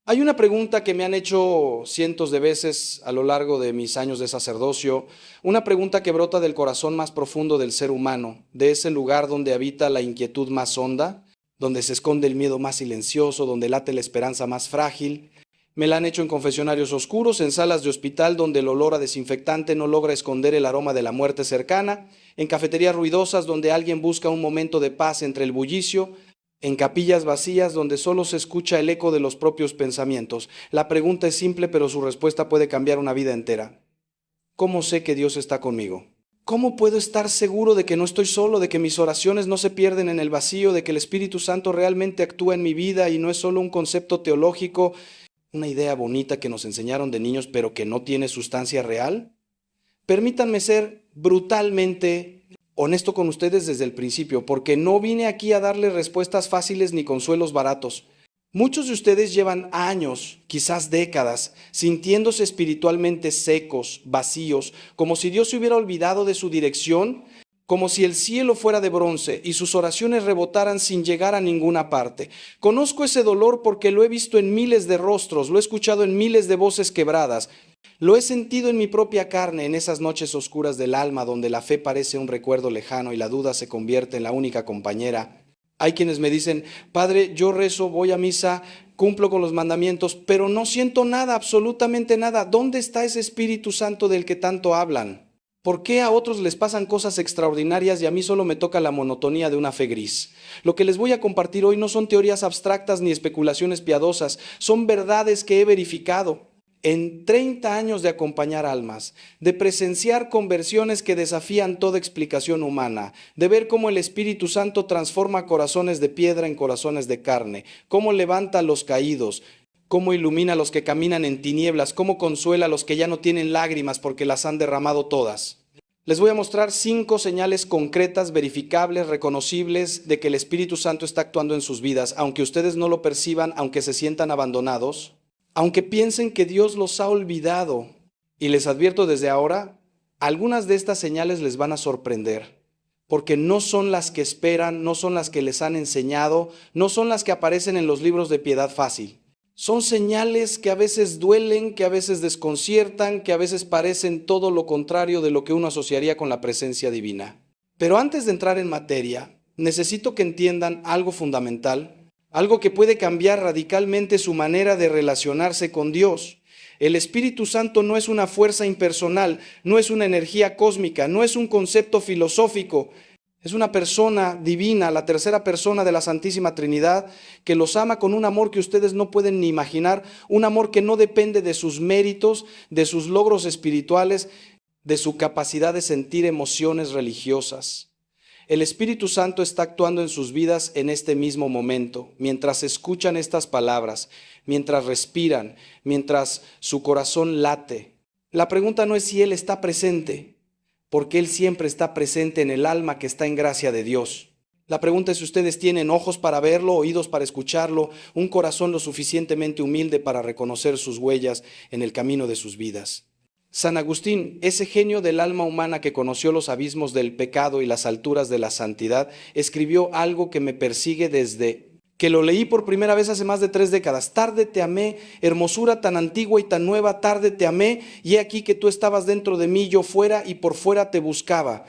Hay una pregunta que me han hecho cientos de veces a lo largo de mis años de sacerdocio, una pregunta que brota del corazón más profundo del ser humano, de ese lugar donde habita la inquietud más honda, donde se esconde el miedo más silencioso, donde late la esperanza más frágil. Me la han hecho en confesionarios oscuros, en salas de hospital donde el olor a desinfectante no logra esconder el aroma de la muerte cercana, en cafeterías ruidosas donde alguien busca un momento de paz entre el bullicio, en capillas vacías donde solo se escucha el eco de los propios pensamientos. La pregunta es simple, pero su respuesta puede cambiar una vida entera. ¿Cómo sé que Dios está conmigo? ¿Cómo puedo estar seguro de que no estoy solo, de que mis oraciones no se pierden en el vacío, de que el Espíritu Santo realmente actúa en mi vida y no es solo un concepto teológico, una idea bonita que nos enseñaron de niños pero que no tiene sustancia real? Permítanme ser brutalmente honesto con ustedes desde el principio, porque no vine aquí a darles respuestas fáciles ni consuelos baratos. Muchos de ustedes llevan años, quizás décadas, sintiéndose espiritualmente secos, vacíos, como si Dios se hubiera olvidado de su dirección, como si el cielo fuera de bronce y sus oraciones rebotaran sin llegar a ninguna parte. Conozco ese dolor porque lo he visto en miles de rostros, lo he escuchado en miles de voces quebradas. Lo he sentido en mi propia carne en esas noches oscuras del alma donde la fe parece un recuerdo lejano y la duda se convierte en la única compañera. Hay quienes me dicen, Padre, yo rezo, voy a misa, cumplo con los mandamientos, pero no siento nada, absolutamente nada. ¿Dónde está ese Espíritu Santo del que tanto hablan? ¿Por qué a otros les pasan cosas extraordinarias y a mí solo me toca la monotonía de una fe gris? Lo que les voy a compartir hoy no son teorías abstractas ni especulaciones piadosas, son verdades que he verificado. En 30 años de acompañar almas, de presenciar conversiones que desafían toda explicación humana, de ver cómo el Espíritu Santo transforma corazones de piedra en corazones de carne, cómo levanta a los caídos, cómo ilumina a los que caminan en tinieblas, cómo consuela a los que ya no tienen lágrimas porque las han derramado todas. Les voy a mostrar 5 señales concretas, verificables, reconocibles de que el Espíritu Santo está actuando en sus vidas, aunque ustedes no lo perciban, aunque se sientan abandonados, aunque piensen que Dios los ha olvidado. Y les advierto desde ahora, algunas de estas señales les van a sorprender, porque no son las que esperan, no son las que les han enseñado, no son las que aparecen en los libros de piedad fácil. Son señales que a veces duelen, que a veces desconciertan, que a veces parecen todo lo contrario de lo que uno asociaría con la presencia divina. Pero antes de entrar en materia, necesito que entiendan algo fundamental, algo que puede cambiar radicalmente su manera de relacionarse con Dios. El Espíritu Santo no es una fuerza impersonal, no es una energía cósmica, no es un concepto filosófico. Es una persona divina, la tercera persona de la Santísima Trinidad, que los ama con un amor que ustedes no pueden ni imaginar, un amor que no depende de sus méritos, de sus logros espirituales, de su capacidad de sentir emociones religiosas. El Espíritu Santo está actuando en sus vidas en este mismo momento, mientras escuchan estas palabras, mientras respiran, mientras su corazón late. La pregunta no es si Él está presente, porque Él siempre está presente en el alma que está en gracia de Dios. La pregunta es si ustedes tienen ojos para verlo, oídos para escucharlo, un corazón lo suficientemente humilde para reconocer sus huellas en el camino de sus vidas. San Agustín, ese genio del alma humana que conoció los abismos del pecado y las alturas de la santidad, escribió algo que me persigue desde que lo leí por primera vez hace más de 3 décadas. Tarde te amé, hermosura tan antigua y tan nueva, tarde te amé, y he aquí que tú estabas dentro de mí, yo fuera y por fuera te buscaba.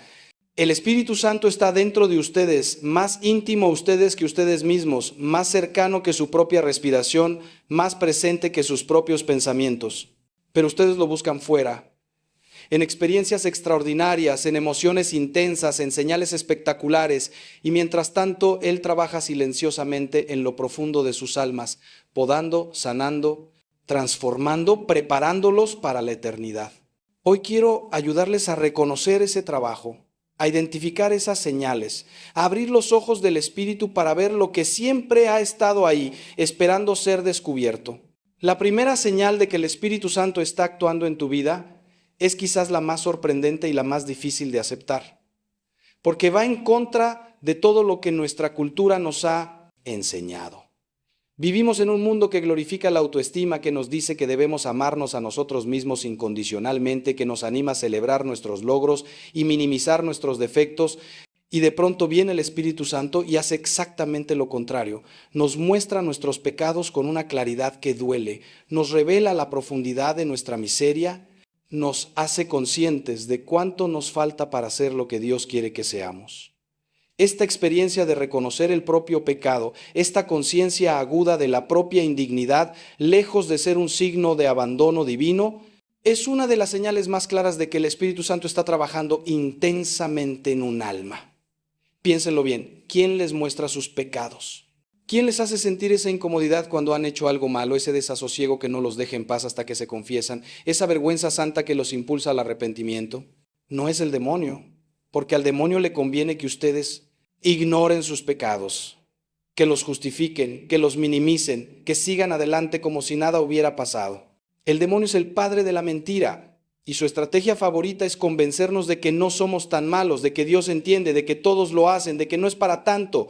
El Espíritu Santo está dentro de ustedes, más íntimo a ustedes que ustedes mismos, más cercano que su propia respiración, más presente que sus propios pensamientos. Pero ustedes lo buscan fuera, en experiencias extraordinarias, en emociones intensas, en señales espectaculares, y mientras tanto Él trabaja silenciosamente en lo profundo de sus almas, podando, sanando, transformando, preparándolos para la eternidad. Hoy quiero ayudarles a reconocer ese trabajo, a identificar esas señales, a abrir los ojos del Espíritu para ver lo que siempre ha estado ahí, esperando ser descubierto. La primera señal de que el Espíritu Santo está actuando en tu vida es quizás la más sorprendente y la más difícil de aceptar, porque va en contra de todo lo que nuestra cultura nos ha enseñado. Vivimos en un mundo que glorifica la autoestima, que nos dice que debemos amarnos a nosotros mismos incondicionalmente, que nos anima a celebrar nuestros logros y minimizar nuestros defectos, Y de pronto viene el Espíritu Santo y hace exactamente lo contrario. Nos muestra nuestros pecados con una claridad que duele, nos revela la profundidad de nuestra miseria, nos hace conscientes de cuánto nos falta para ser lo que Dios quiere que seamos. Esta experiencia de reconocer el propio pecado, esta conciencia aguda de la propia indignidad, lejos de ser un signo de abandono divino, es una de las señales más claras de que el Espíritu Santo está trabajando intensamente en un alma. Piénsenlo bien, ¿quién les muestra sus pecados? ¿Quién les hace sentir esa incomodidad cuando han hecho algo malo, ese desasosiego que no los deja en paz hasta que se confiesan, esa vergüenza santa que los impulsa al arrepentimiento? No es el demonio, porque al demonio le conviene que ustedes ignoren sus pecados, que los justifiquen, que los minimicen, que sigan adelante como si nada hubiera pasado. El demonio es el padre de la mentira. Y su estrategia favorita es convencernos de que no somos tan malos, de que Dios entiende, de que todos lo hacen, de que no es para tanto.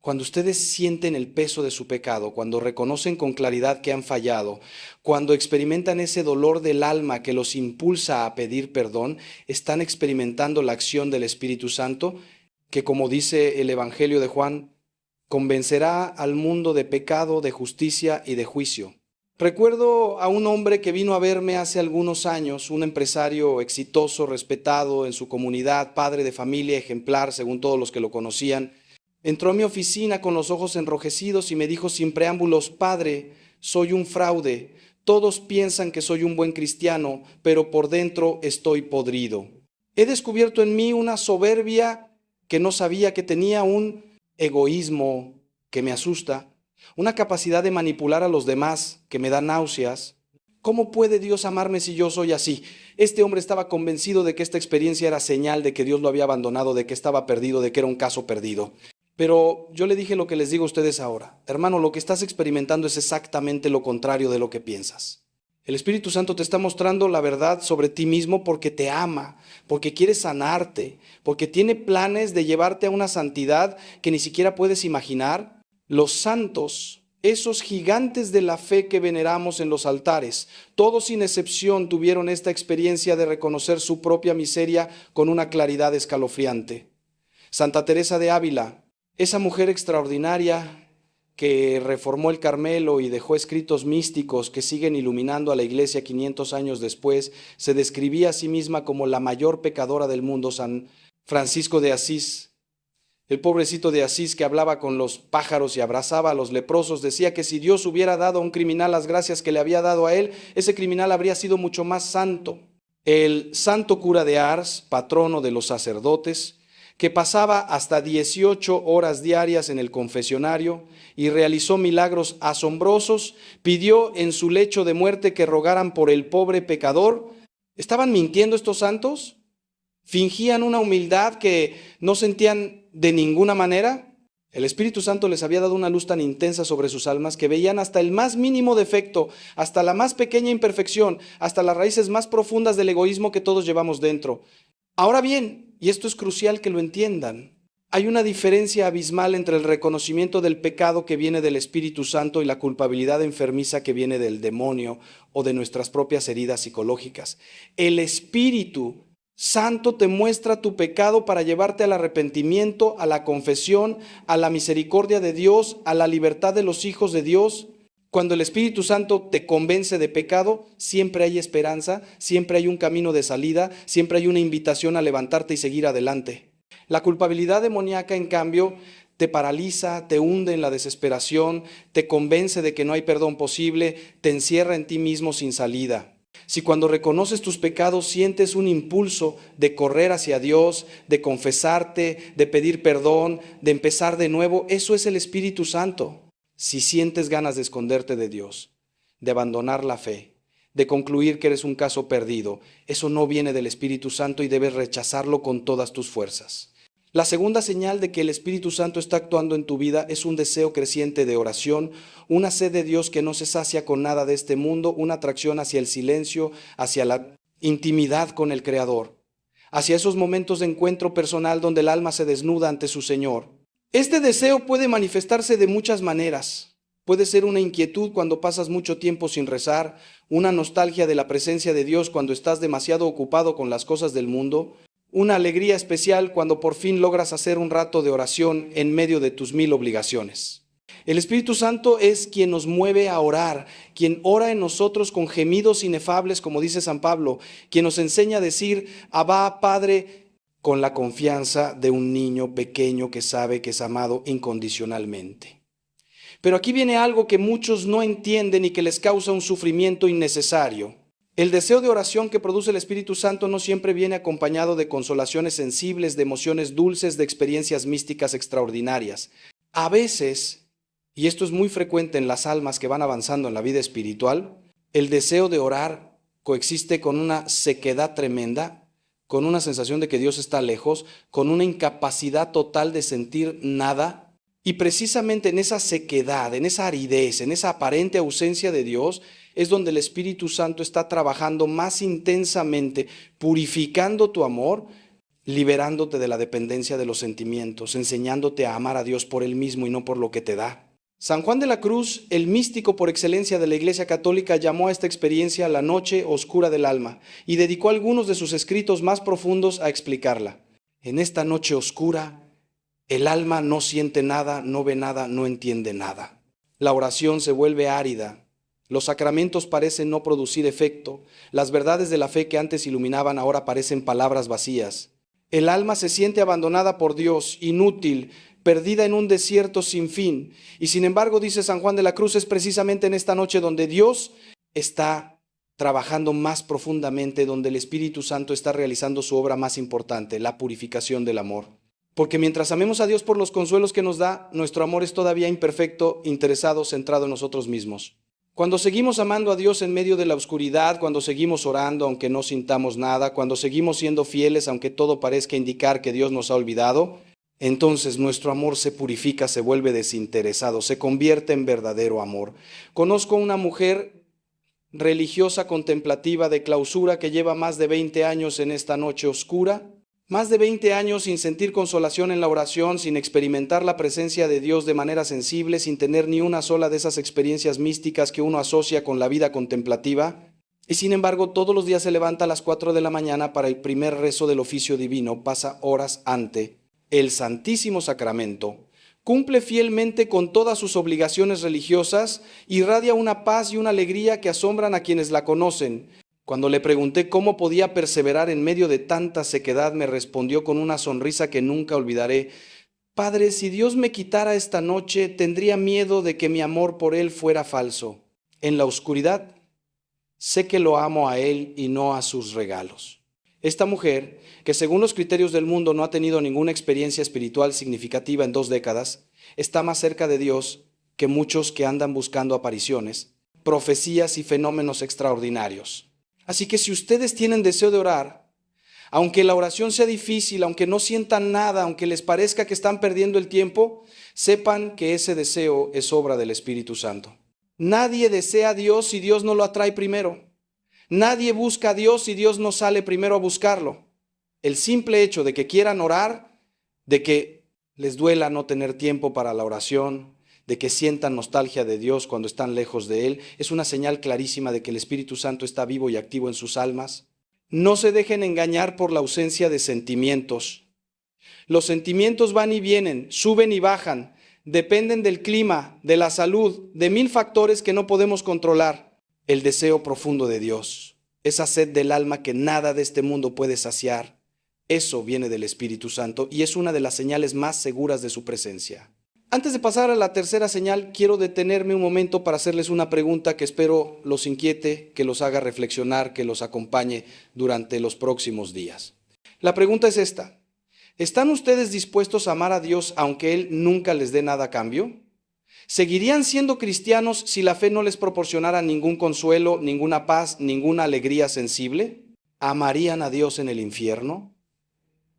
Cuando ustedes sienten el peso de su pecado, cuando reconocen con claridad que han fallado, cuando experimentan ese dolor del alma que los impulsa a pedir perdón, están experimentando la acción del Espíritu Santo, que como dice el Evangelio de Juan, convencerá al mundo de pecado, de justicia y de juicio. Recuerdo a un hombre que vino a verme hace algunos años, un empresario exitoso, respetado en su comunidad, padre de familia, ejemplar según todos los que lo conocían. Entró a mi oficina con los ojos enrojecidos y me dijo sin preámbulos: Padre, soy un fraude. Todos piensan que soy un buen cristiano, pero por dentro estoy podrido. He descubierto en mí una soberbia que no sabía que tenía, un egoísmo que me asusta, una capacidad de manipular a los demás que me da náuseas. ¿Cómo puede Dios amarme si yo soy así? Este hombre estaba convencido de que esta experiencia era señal de que Dios lo había abandonado, de que estaba perdido, de que era un caso perdido. Pero yo le dije lo que les digo a ustedes ahora. Hermano, lo que estás experimentando es exactamente lo contrario de lo que piensas. El Espíritu Santo te está mostrando la verdad sobre ti mismo porque te ama, porque quiere sanarte, porque tiene planes de llevarte a una santidad que ni siquiera puedes imaginar. Los santos, esos gigantes de la fe que veneramos en los altares, todos sin excepción tuvieron esta experiencia de reconocer su propia miseria con una claridad escalofriante. Santa Teresa de Ávila, esa mujer extraordinaria que reformó el Carmelo y dejó escritos místicos que siguen iluminando a la iglesia 500 años después, se describía a sí misma como la mayor pecadora del mundo. San Francisco de Asís, el pobrecito de Asís que hablaba con los pájaros y abrazaba a los leprosos, decía que si Dios hubiera dado a un criminal las gracias que le había dado a él, ese criminal habría sido mucho más santo. El santo cura de Ars, patrono de los sacerdotes, que pasaba hasta 18 horas diarias en el confesionario y realizó milagros asombrosos, pidió en su lecho de muerte que rogaran por el pobre pecador. ¿Estaban mintiendo estos santos? ¿Fingían una humildad que no sentían de ninguna manera? El Espíritu Santo les había dado una luz tan intensa sobre sus almas que veían hasta el más mínimo defecto, hasta la más pequeña imperfección, hasta las raíces más profundas del egoísmo que todos llevamos dentro. Ahora bien, y esto es crucial que lo entiendan, hay una diferencia abismal entre el reconocimiento del pecado que viene del Espíritu Santo y la culpabilidad enfermiza que viene del demonio o de nuestras propias heridas psicológicas. El Espíritu Santo te muestra tu pecado para llevarte al arrepentimiento, a la confesión, a la misericordia de Dios, a la libertad de los hijos de Dios. Cuando el Espíritu Santo te convence de pecado, siempre hay esperanza, siempre hay un camino de salida, siempre hay una invitación a levantarte y seguir adelante. La culpabilidad demoníaca, en cambio, te paraliza, te hunde en la desesperación, te convence de que no hay perdón posible, te encierra en ti mismo sin salida. Si cuando reconoces tus pecados sientes un impulso de correr hacia Dios, de confesarte, de pedir perdón, de empezar de nuevo, eso es el Espíritu Santo. Si sientes ganas de esconderte de Dios, de abandonar la fe, de concluir que eres un caso perdido, eso no viene del Espíritu Santo y debes rechazarlo con todas tus fuerzas. La segunda señal de que el Espíritu Santo está actuando en tu vida es un deseo creciente de oración, una sed de Dios que no se sacia con nada de este mundo, una atracción hacia el silencio, hacia la intimidad con el Creador, hacia esos momentos de encuentro personal donde el alma se desnuda ante su Señor. Este deseo puede manifestarse de muchas maneras. Puede ser una inquietud cuando pasas mucho tiempo sin rezar, una nostalgia de la presencia de Dios cuando estás demasiado ocupado con las cosas del mundo, una alegría especial cuando por fin logras hacer un rato de oración en medio de tus 1000 obligaciones. El Espíritu Santo es quien nos mueve a orar, quien ora en nosotros con gemidos inefables, como dice San Pablo, quien nos enseña a decir, Abba, Padre, con la confianza de un niño pequeño que sabe que es amado incondicionalmente. Pero aquí viene algo que muchos no entienden y que les causa un sufrimiento innecesario. El deseo de oración que produce el Espíritu Santo no siempre viene acompañado de consolaciones sensibles, de emociones dulces, de experiencias místicas extraordinarias. A veces, y esto es muy frecuente en las almas que van avanzando en la vida espiritual, el deseo de orar coexiste con una sequedad tremenda, con una sensación de que Dios está lejos, con una incapacidad total de sentir nada. Y precisamente en esa sequedad, en esa aridez, en esa aparente ausencia de Dios, es donde el Espíritu Santo está trabajando más intensamente, purificando tu amor, liberándote de la dependencia de los sentimientos, enseñándote a amar a Dios por Él mismo y no por lo que te da. San Juan de la Cruz, el místico por excelencia de la Iglesia Católica, llamó a esta experiencia la noche oscura del alma y dedicó algunos de sus escritos más profundos a explicarla. En esta noche oscura, el alma no siente nada, no ve nada, no entiende nada. La oración se vuelve árida. Los sacramentos parecen no producir efecto. Las verdades de la fe que antes iluminaban ahora parecen palabras vacías. El alma se siente abandonada por Dios, inútil, perdida en un desierto sin fin. Y sin embargo, dice San Juan de la Cruz, es precisamente en esta noche donde Dios está trabajando más profundamente, donde el Espíritu Santo está realizando su obra más importante, la purificación del amor. Porque mientras amemos a Dios por los consuelos que nos da, nuestro amor es todavía imperfecto, interesado, centrado en nosotros mismos. Cuando seguimos amando a Dios en medio de la oscuridad, cuando seguimos orando aunque no sintamos nada, cuando seguimos siendo fieles aunque todo parezca indicar que Dios nos ha olvidado, entonces nuestro amor se purifica, se vuelve desinteresado, se convierte en verdadero amor. Conozco una mujer religiosa, contemplativa, de clausura, que lleva más de 20 años en esta noche oscura, más de 20 años sin sentir consolación en la oración, sin experimentar la presencia de Dios de manera sensible, sin tener ni una sola de esas experiencias místicas que uno asocia con la vida contemplativa. Y sin embargo, todos los días se levanta a las 4 de la mañana para el primer rezo del oficio divino, pasa horas ante el Santísimo Sacramento, cumple fielmente con todas sus obligaciones religiosas, irradia una paz y una alegría que asombran a quienes la conocen. Cuando le pregunté cómo podía perseverar en medio de tanta sequedad, me respondió con una sonrisa que nunca olvidaré: Padre, si Dios me quitara esta noche, tendría miedo de que mi amor por Él fuera falso. En la oscuridad, sé que lo amo a Él y no a sus regalos. Esta mujer, que según los criterios del mundo no ha tenido ninguna experiencia espiritual significativa en 2 décadas, está más cerca de Dios que muchos que andan buscando apariciones, profecías y fenómenos extraordinarios. Así que si ustedes tienen deseo de orar, aunque la oración sea difícil, aunque no sientan nada, aunque les parezca que están perdiendo el tiempo, sepan que ese deseo es obra del Espíritu Santo. Nadie desea a Dios si Dios no lo atrae primero. Nadie busca a Dios si Dios no sale primero a buscarlo. El simple hecho de que quieran orar, de que les duela no tener tiempo para la oración, de que sientan nostalgia de Dios cuando están lejos de Él, es una señal clarísima de que el Espíritu Santo está vivo y activo en sus almas. No se dejen engañar por la ausencia de sentimientos. Los sentimientos van y vienen, suben y bajan, dependen del clima, de la salud, de 1000 factores que no podemos controlar. El deseo profundo de Dios, esa sed del alma que nada de este mundo puede saciar, eso viene del Espíritu Santo y es una de las señales más seguras de su presencia. Antes de pasar a la tercera señal, quiero detenerme un momento para hacerles una pregunta que espero los inquiete, que los haga reflexionar, que los acompañe durante los próximos días. La pregunta es esta: ¿están ustedes dispuestos a amar a Dios aunque Él nunca les dé nada a cambio? ¿Seguirían siendo cristianos si la fe no les proporcionara ningún consuelo, ninguna paz, ninguna alegría sensible? ¿Amarían a Dios en el infierno?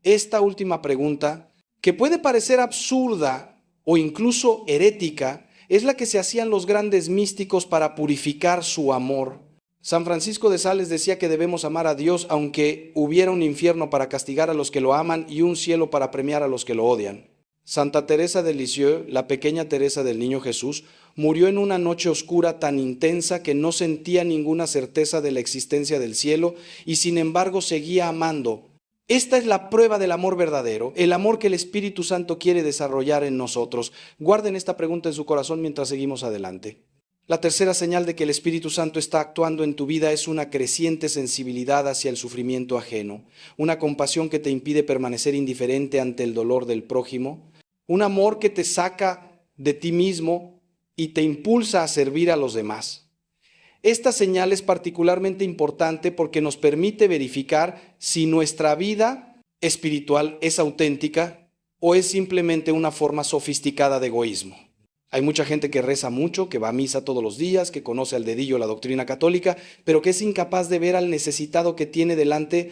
Esta última pregunta, que puede parecer absurda o incluso herética, es la que se hacían los grandes místicos para purificar su amor. San Francisco de Sales decía que debemos amar a Dios aunque hubiera un infierno para castigar a los que lo aman y un cielo para premiar a los que lo odian. Santa Teresa de Lisieux, la pequeña Teresa del Niño Jesús, murió en una noche oscura tan intensa que no sentía ninguna certeza de la existencia del cielo y sin embargo seguía amando. Esta es la prueba del amor verdadero, el amor que el Espíritu Santo quiere desarrollar en nosotros. Guarden esta pregunta en su corazón mientras seguimos adelante. La tercera señal de que el Espíritu Santo está actuando en tu vida es una creciente sensibilidad hacia el sufrimiento ajeno, una compasión que te impide permanecer indiferente ante el dolor del prójimo, un amor que te saca de ti mismo y te impulsa a servir a los demás. Esta señal es particularmente importante porque nos permite verificar si nuestra vida espiritual es auténtica o es simplemente una forma sofisticada de egoísmo. Hay mucha gente que reza mucho, que va a misa todos los días, que conoce al dedillo la doctrina católica, pero que es incapaz de ver al necesitado que tiene delante,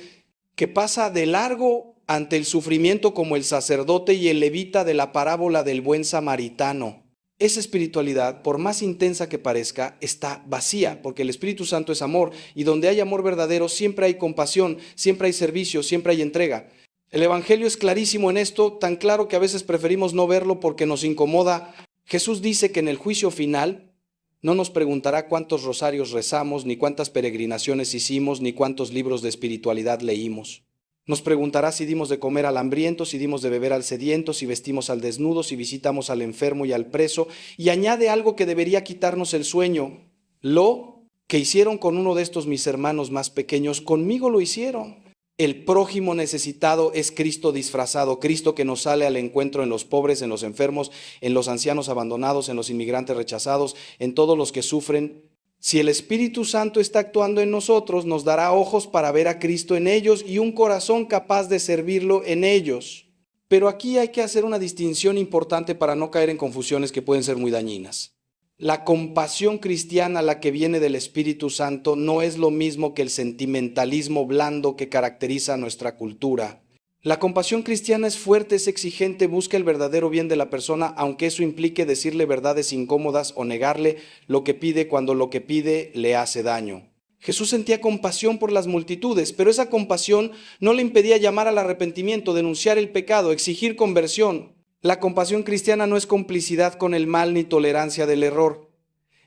que pasa de largo ante el sufrimiento como el sacerdote y el levita de la parábola del buen samaritano. Esa espiritualidad, por más intensa que parezca, está vacía, porque el Espíritu Santo es amor, y donde hay amor verdadero siempre hay compasión, siempre hay servicio, siempre hay entrega. El Evangelio es clarísimo en esto, tan claro que a veces preferimos no verlo porque nos incomoda. Jesús dice que en el juicio final no nos preguntará cuántos rosarios rezamos, ni cuántas peregrinaciones hicimos, ni cuántos libros de espiritualidad leímos. Nos preguntará si dimos de comer al hambriento, si dimos de beber al sediento, si vestimos al desnudo, si visitamos al enfermo y al preso, y añade algo que debería quitarnos el sueño. Lo que hicieron con uno de estos mis hermanos más pequeños, conmigo lo hicieron. El prójimo necesitado es Cristo disfrazado, Cristo que nos sale al encuentro en los pobres, en los enfermos, en los ancianos abandonados, en los inmigrantes rechazados, en todos los que sufren. Si el Espíritu Santo está actuando en nosotros, nos dará ojos para ver a Cristo en ellos y un corazón capaz de servirlo en ellos. Pero aquí hay que hacer una distinción importante para no caer en confusiones que pueden ser muy dañinas. La compasión cristiana, la que viene del Espíritu Santo, no es lo mismo que el sentimentalismo blando que caracteriza nuestra cultura. La compasión cristiana es fuerte, es exigente, busca el verdadero bien de la persona, aunque eso implique decirle verdades incómodas o negarle lo que pide cuando lo que pide le hace daño. Jesús sentía compasión por las multitudes, pero esa compasión no le impedía llamar al arrepentimiento, denunciar el pecado, exigir conversión. La compasión cristiana no es complicidad con el mal ni tolerancia del error.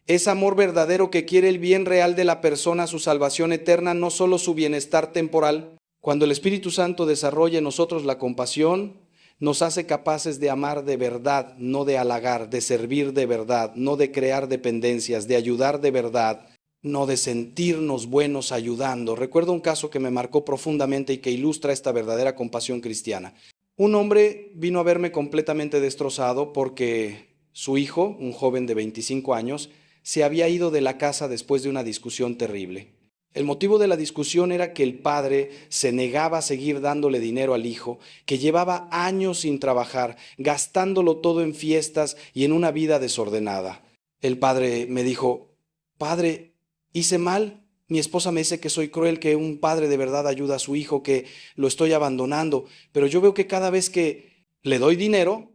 Es amor verdadero que quiere el bien real de la persona, su salvación eterna, no solo su bienestar temporal. Cuando el Espíritu Santo desarrolla en nosotros la compasión, nos hace capaces de amar de verdad, no de halagar, de servir de verdad, no de crear dependencias, de ayudar de verdad, no de sentirnos buenos ayudando. Recuerdo un caso que me marcó profundamente y que ilustra esta verdadera compasión cristiana. Un hombre vino a verme completamente destrozado porque su hijo, un joven de 25 años, se había ido de la casa después de una discusión terrible. El motivo de la discusión era que el padre se negaba a seguir dándole dinero al hijo, que llevaba años sin trabajar, gastándolo todo en fiestas y en una vida desordenada. El padre me dijo: «Padre, ¿hice mal? Mi esposa me dice que soy cruel, que un padre de verdad ayuda a su hijo, que lo estoy abandonando, pero yo veo que cada vez que le doy dinero,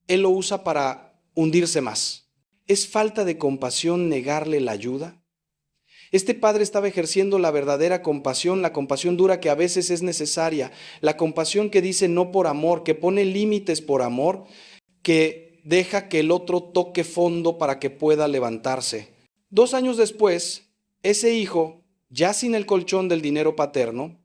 él lo usa para hundirse más. ¿Es falta de compasión negarle la ayuda?». Este padre estaba ejerciendo la verdadera compasión, la compasión dura que a veces es necesaria, la compasión que dice no por amor, que pone límites por amor, que deja que el otro toque fondo para que pueda levantarse. 2 años después, ese hijo, ya sin el colchón del dinero paterno,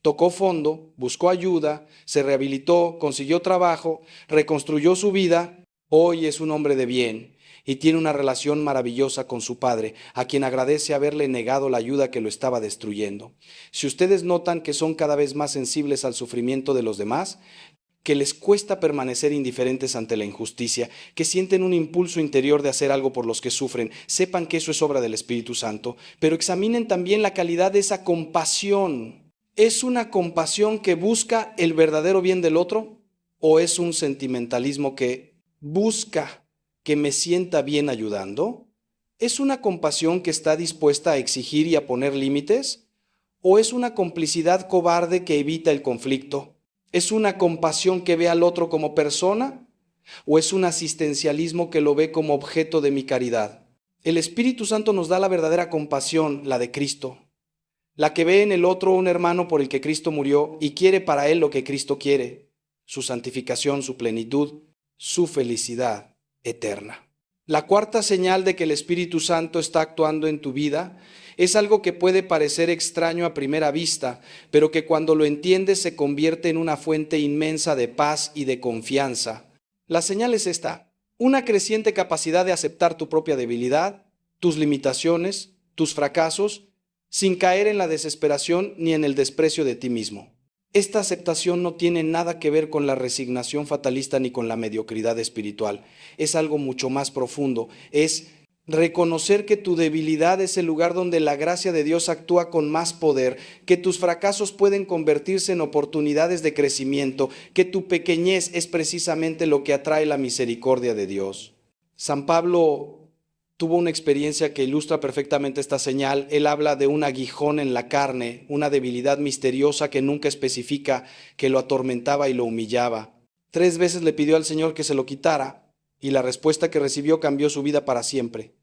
tocó fondo, buscó ayuda, se rehabilitó, consiguió trabajo, reconstruyó su vida. Hoy es un hombre de bien y tiene una relación maravillosa con su padre, a quien agradece haberle negado la ayuda que lo estaba destruyendo. Si ustedes notan que son cada vez más sensibles al sufrimiento de los demás, que les cuesta permanecer indiferentes ante la injusticia, que sienten un impulso interior de hacer algo por los que sufren, sepan que eso es obra del Espíritu Santo, pero examinen también la calidad de esa compasión. ¿Es una compasión que busca el verdadero bien del otro o es un sentimentalismo que busca que me sienta bien ayudando? ¿Es una compasión que está dispuesta a exigir y a poner límites? ¿O es una complicidad cobarde que evita el conflicto? ¿Es una compasión que ve al otro como persona? ¿O es un asistencialismo que lo ve como objeto de mi caridad? El Espíritu Santo nos da la verdadera compasión, la de Cristo, la que ve en el otro un hermano por el que Cristo murió y quiere para él lo que Cristo quiere, su santificación, su plenitud, su felicidad eterna. La cuarta señal de que el Espíritu Santo está actuando en tu vida Es algo que puede parecer extraño a primera vista, pero que cuando lo entiendes se convierte en una fuente inmensa de paz y de confianza. La señal es esta: una creciente capacidad de aceptar tu propia debilidad, tus limitaciones, tus fracasos, sin caer en la desesperación ni en el desprecio de ti mismo. Esta aceptación no tiene nada que ver con la resignación fatalista ni con la mediocridad espiritual. Es algo mucho más profundo. Es reconocer que tu debilidad es el lugar donde la gracia de Dios actúa con más poder, que tus fracasos pueden convertirse en oportunidades de crecimiento, que tu pequeñez es precisamente lo que atrae la misericordia de Dios. San Pablo tuvo una experiencia que ilustra perfectamente esta señal. Él habla de un aguijón en la carne, una debilidad misteriosa que nunca especifica, que lo atormentaba y lo humillaba. 3 veces le pidió al Señor que se lo quitara, y la respuesta que recibió cambió su vida para siempre.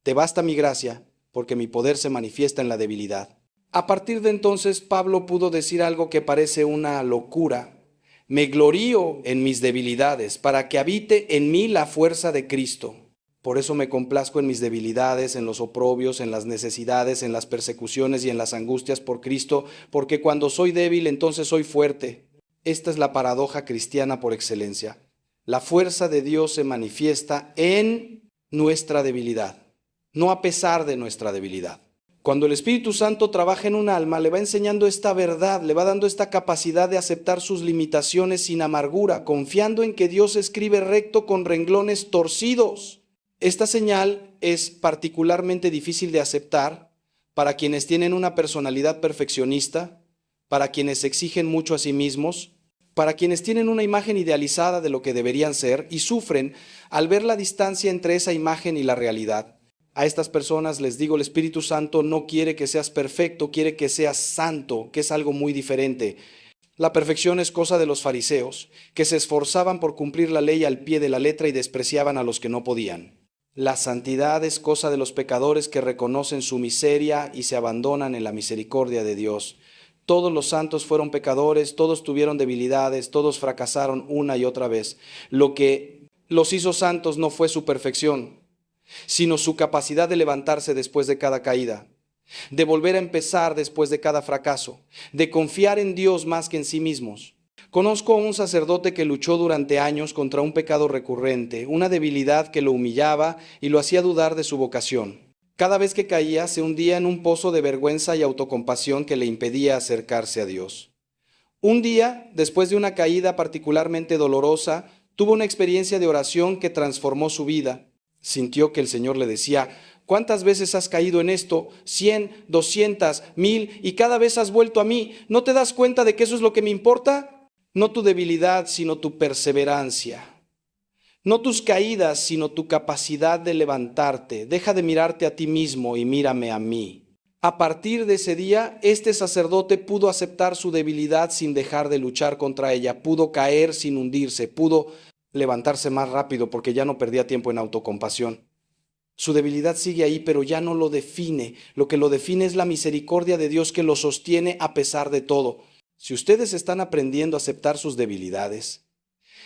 Te basta mi gracia, porque mi poder se manifiesta en la debilidad. A partir de entonces, Pablo pudo decir algo que parece una locura. Me glorío en mis debilidades, para que habite en mí la fuerza de Cristo. Por eso me complazco en mis debilidades, en los oprobios, en las necesidades, en las persecuciones y en las angustias por Cristo, porque cuando soy débil, entonces soy fuerte. Esta es la paradoja cristiana por excelencia. La fuerza de Dios se manifiesta en nuestra debilidad, no a pesar de nuestra debilidad. Cuando el Espíritu Santo trabaja en un alma, le va enseñando esta verdad, le va dando esta capacidad de aceptar sus limitaciones sin amargura, confiando en que Dios escribe recto con renglones torcidos. Esta señal es particularmente difícil de aceptar para quienes tienen una personalidad perfeccionista, para quienes se exigen mucho a sí mismos, para quienes tienen una imagen idealizada de lo que deberían ser y sufren al ver la distancia entre esa imagen y la realidad. A estas personas les digo, el Espíritu Santo no quiere que seas perfecto, quiere que seas santo, que es algo muy diferente. La perfección es cosa de los fariseos, que se esforzaban por cumplir la ley al pie de la letra y despreciaban a los que no podían. La santidad es cosa de los pecadores que reconocen su miseria y se abandonan en la misericordia de Dios. Todos los santos fueron pecadores, todos tuvieron debilidades, todos fracasaron una y otra vez. Lo que los hizo santos no fue su perfección, sino su capacidad de levantarse después de cada caída, de volver a empezar después de cada fracaso, de confiar en Dios más que en sí mismos. Conozco a un sacerdote que luchó durante años contra un pecado recurrente, una debilidad que lo humillaba y lo hacía dudar de su vocación. Cada vez que caía, se hundía en un pozo de vergüenza y autocompasión que le impedía acercarse a Dios. Un día, después de una caída particularmente dolorosa, tuvo una experiencia de oración que transformó su vida. Sintió que el Señor le decía: ¿cuántas veces has caído en esto? 100, 200, 1000, y cada vez has vuelto a mí. ¿No te das cuenta de que eso es lo que me importa? No tu debilidad, sino tu perseverancia. No tus caídas, sino tu capacidad de levantarte. Deja de mirarte a ti mismo y mírame a mí. A partir de ese día, este sacerdote pudo aceptar su debilidad sin dejar de luchar contra ella. Pudo caer sin hundirse. Pudo levantarse más rápido porque ya no perdía tiempo en autocompasión. Su debilidad sigue ahí, pero ya no lo define. Lo que lo define es la misericordia de Dios que lo sostiene a pesar de todo. Si ustedes están aprendiendo a aceptar sus debilidades,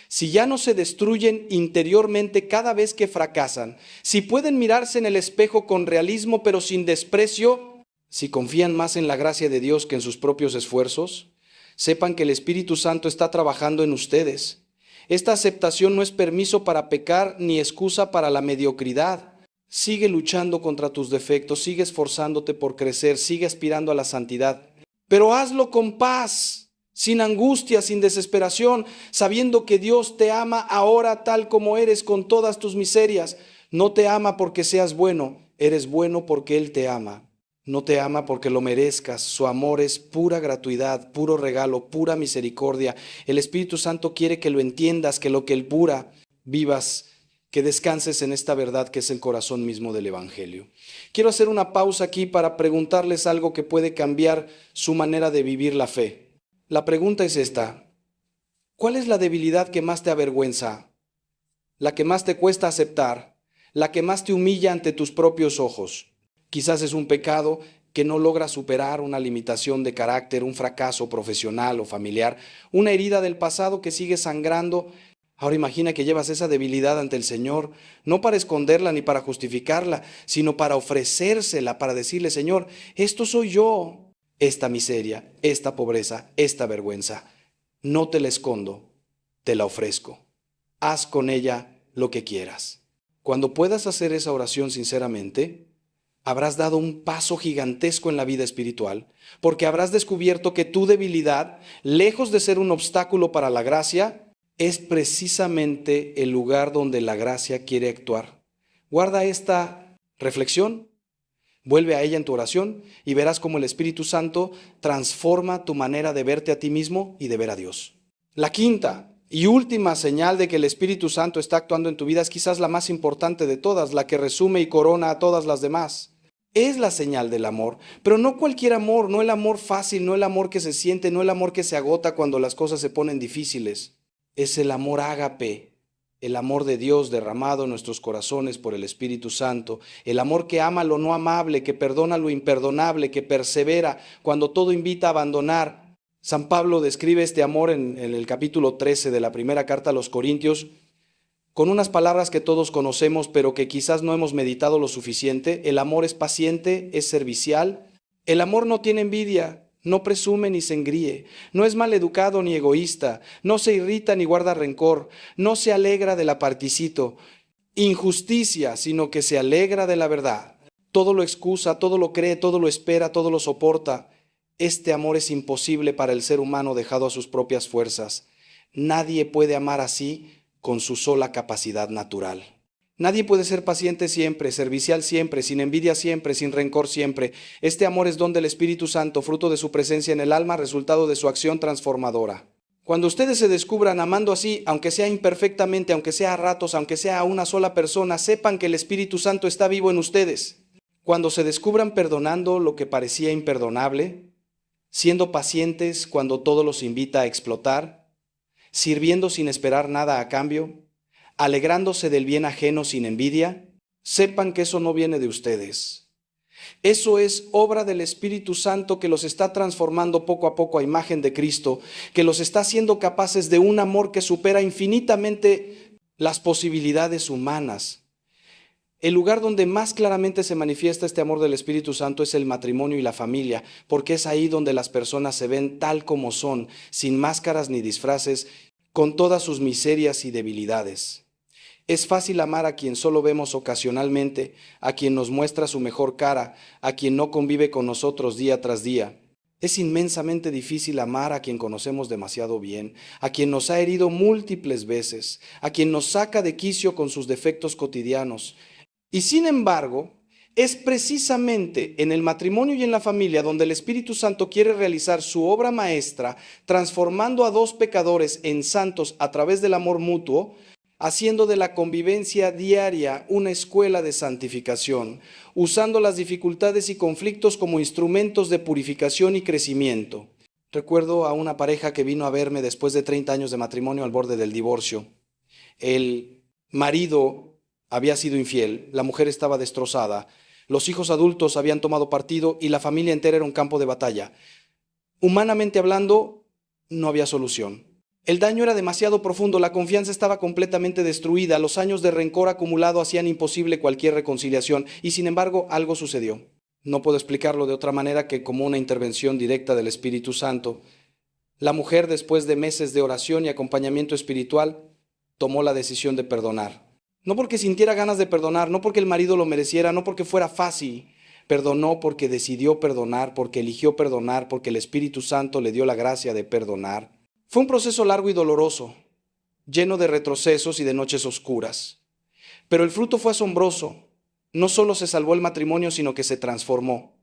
si ya no se destruyen interiormente cada vez que fracasan, si pueden mirarse en el espejo con realismo pero sin desprecio, si confían más en la gracia de Dios que en sus propios esfuerzos, sepan que el Espíritu Santo está trabajando en ustedes. Esta aceptación no es permiso para pecar ni excusa para la mediocridad. Sigue luchando contra tus defectos, sigue esforzándote por crecer, sigue aspirando a la santidad. Pero hazlo con paz, sin angustia, sin desesperación, sabiendo que Dios te ama ahora tal como eres con todas tus miserias. No te ama porque seas bueno, eres bueno porque Él te ama. No te ama porque lo merezcas. Su amor es pura gratuidad, puro regalo, pura misericordia. El Espíritu Santo quiere que lo entiendas, que lo que Él pura vivas, que descanses en esta verdad que es el corazón mismo del Evangelio. Quiero hacer una pausa aquí para preguntarles algo que puede cambiar su manera de vivir la fe. La pregunta es esta: ¿cuál es la debilidad que más te avergüenza? La que más te cuesta aceptar, la que más te humilla ante tus propios ojos. Quizás es un pecado que no logras superar, una limitación de carácter, un fracaso profesional o familiar, una herida del pasado que sigue sangrando. Ahora imagina que llevas esa debilidad ante el Señor, no para esconderla ni para justificarla, sino para ofrecérsela, para decirle, Señor, esto soy yo, esta miseria, esta pobreza, esta vergüenza. No te la escondo, te la ofrezco. Haz con ella lo que quieras. Cuando puedas hacer esa oración sinceramente, habrás dado un paso gigantesco en la vida espiritual, porque habrás descubierto que tu debilidad, lejos de ser un obstáculo para la gracia, es precisamente el lugar donde la gracia quiere actuar. Guarda esta reflexión, vuelve a ella en tu oración y verás cómo el Espíritu Santo transforma tu manera de verte a ti mismo y de ver a Dios. La quinta y última señal de que el Espíritu Santo está actuando en tu vida es quizás la más importante de todas, la que resume y corona a todas las demás. Es la señal del amor, pero no cualquier amor, no el amor fácil, no el amor que se siente, no el amor que se agota cuando las cosas se ponen difíciles. Es el amor ágape, el amor de Dios derramado en nuestros corazones por el Espíritu Santo, el amor que ama lo no amable, que perdona lo imperdonable, que persevera cuando todo invita a abandonar. San Pablo describe este amor en el capítulo 13 de la primera carta a los Corintios con unas palabras que todos conocemos, pero que quizás no hemos meditado lo suficiente. El amor es paciente, es servicial. El amor no tiene envidia, no presume ni se engríe, no es maleducado ni egoísta, no se irrita ni guarda rencor, no se alegra del aparticito, injusticia, sino que se alegra de la verdad. Todo lo excusa, todo lo cree, todo lo espera, todo lo soporta. Este amor es imposible para el ser humano dejado a sus propias fuerzas. Nadie puede amar así con su sola capacidad natural. Nadie puede ser paciente siempre, servicial siempre, sin envidia siempre, sin rencor siempre. Este amor es don del Espíritu Santo, fruto de su presencia en el alma, resultado de su acción transformadora. Cuando ustedes se descubran amando así, aunque sea imperfectamente, aunque sea a ratos, aunque sea a una sola persona, sepan que el Espíritu Santo está vivo en ustedes. Cuando se descubran perdonando lo que parecía imperdonable, siendo pacientes cuando todo los invita a explotar, sirviendo sin esperar nada a cambio, alegrándose del bien ajeno sin envidia, sepan que eso no viene de ustedes. Eso es obra del Espíritu Santo que los está transformando poco a poco a imagen de Cristo, que los está haciendo capaces de un amor que supera infinitamente las posibilidades humanas. El lugar donde más claramente se manifiesta este amor del Espíritu Santo es el matrimonio y la familia, porque es ahí donde las personas se ven tal como son, sin máscaras ni disfraces, con todas sus miserias y debilidades. Es fácil amar a quien solo vemos ocasionalmente, a quien nos muestra su mejor cara, a quien no convive con nosotros día tras día. Es inmensamente difícil amar a quien conocemos demasiado bien, a quien nos ha herido múltiples veces, a quien nos saca de quicio con sus defectos cotidianos. Y sin embargo, es precisamente en el matrimonio y en la familia donde el Espíritu Santo quiere realizar su obra maestra, transformando a dos pecadores en santos a través del amor mutuo, haciendo de la convivencia diaria una escuela de santificación, usando las dificultades y conflictos como instrumentos de purificación y crecimiento. Recuerdo a una pareja que vino a verme después de 30 años de matrimonio al borde del divorcio. El marido había sido infiel, la mujer estaba destrozada, los hijos adultos habían tomado partido y la familia entera era un campo de batalla. Humanamente hablando, no había solución. El daño era demasiado profundo, la confianza estaba completamente destruida, los años de rencor acumulado hacían imposible cualquier reconciliación y sin embargo algo sucedió. No puedo explicarlo de otra manera que como una intervención directa del Espíritu Santo. La mujer, después de meses de oración y acompañamiento espiritual, tomó la decisión de perdonar. No porque sintiera ganas de perdonar, no porque el marido lo mereciera, no porque fuera fácil. Perdonó porque decidió perdonar, porque eligió perdonar, porque el Espíritu Santo le dio la gracia de perdonar. Fue un proceso largo y doloroso, lleno de retrocesos y de noches oscuras. Pero el fruto fue asombroso. No solo se salvó el matrimonio, sino que se transformó.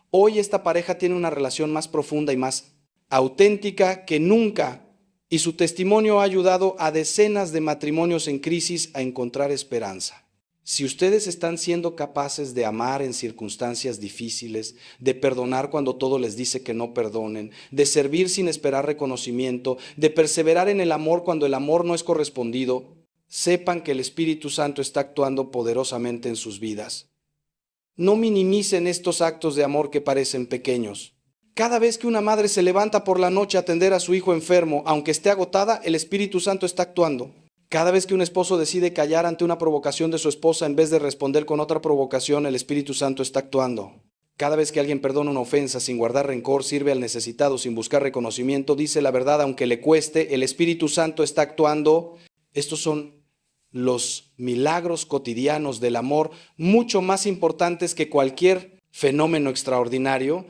Hoy esta pareja tiene una relación más profunda y más auténtica que nunca. Y su testimonio ha ayudado a decenas de matrimonios en crisis a encontrar esperanza. Si ustedes están siendo capaces de amar en circunstancias difíciles, de perdonar cuando todo les dice que no perdonen, de servir sin esperar reconocimiento, de perseverar en el amor cuando el amor no es correspondido, sepan que el Espíritu Santo está actuando poderosamente en sus vidas. No minimicen estos actos de amor que parecen pequeños. Cada vez que una madre se levanta por la noche a atender a su hijo enfermo, aunque esté agotada, el Espíritu Santo está actuando. Cada vez que un esposo decide callar ante una provocación de su esposa en vez de responder con otra provocación, el Espíritu Santo está actuando. Cada vez que alguien perdona una ofensa sin guardar rencor, sirve al necesitado sin buscar reconocimiento, dice la verdad aunque le cueste, el Espíritu Santo está actuando. Estos son los milagros cotidianos del amor, mucho más importantes que cualquier fenómeno extraordinario,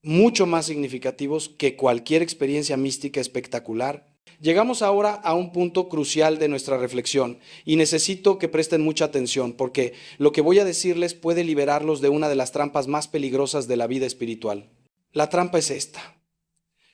mucho más significativos que cualquier experiencia mística espectacular. Llegamos ahora a un punto crucial de nuestra reflexión y necesito que presten mucha atención porque lo que voy a decirles puede liberarlos de una de las trampas más peligrosas de la vida espiritual. La trampa es esta: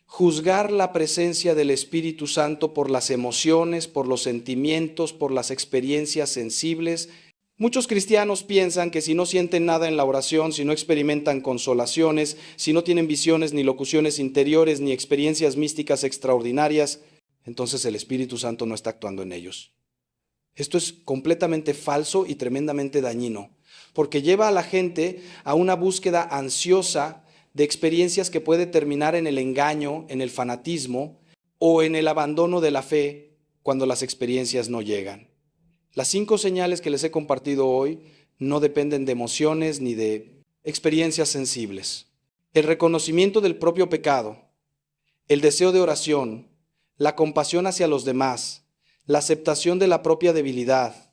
juzgar la presencia del Espíritu Santo por las emociones, por los sentimientos, por las experiencias sensibles. Muchos cristianos piensan que si no sienten nada en la oración, si no experimentan consolaciones, si no tienen visiones ni locuciones interiores ni experiencias místicas extraordinarias, entonces el Espíritu Santo no está actuando en ellos. Esto es completamente falso y tremendamente dañino, porque lleva a la gente a una búsqueda ansiosa de experiencias que puede terminar en el engaño, en el fanatismo o en el abandono de la fe cuando las experiencias no llegan. Las 5 señales que les he compartido hoy no dependen de emociones ni de experiencias sensibles. El reconocimiento del propio pecado, el deseo de oración, la compasión hacia los demás, la aceptación de la propia debilidad,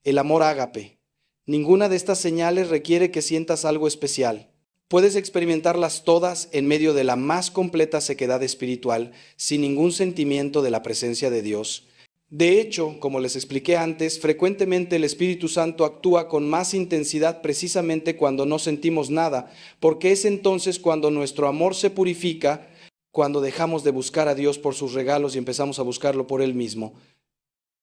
el amor ágape. Ninguna de estas señales requiere que sientas algo especial. Puedes experimentarlas todas en medio de la más completa sequedad espiritual, sin ningún sentimiento de la presencia de Dios. De hecho, como les expliqué antes, frecuentemente el Espíritu Santo actúa con más intensidad precisamente cuando no sentimos nada, porque es entonces cuando nuestro amor se purifica, cuando dejamos de buscar a Dios por sus regalos y empezamos a buscarlo por Él mismo.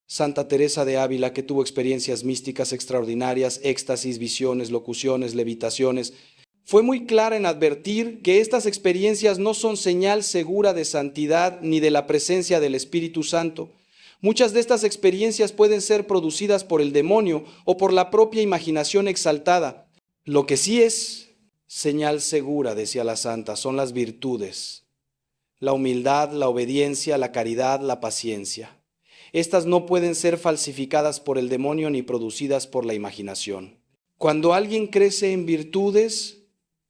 Santa Teresa de Ávila, que tuvo experiencias místicas extraordinarias, éxtasis, visiones, locuciones, levitaciones, fue muy clara en advertir que estas experiencias no son señal segura de santidad ni de la presencia del Espíritu Santo. Muchas de estas experiencias pueden ser producidas por el demonio o por la propia imaginación exaltada. Lo que sí es señal segura, decía la santa, son las virtudes: la humildad, la obediencia, la caridad, la paciencia. Estas no pueden ser falsificadas por el demonio ni producidas por la imaginación. Cuando alguien crece en virtudes,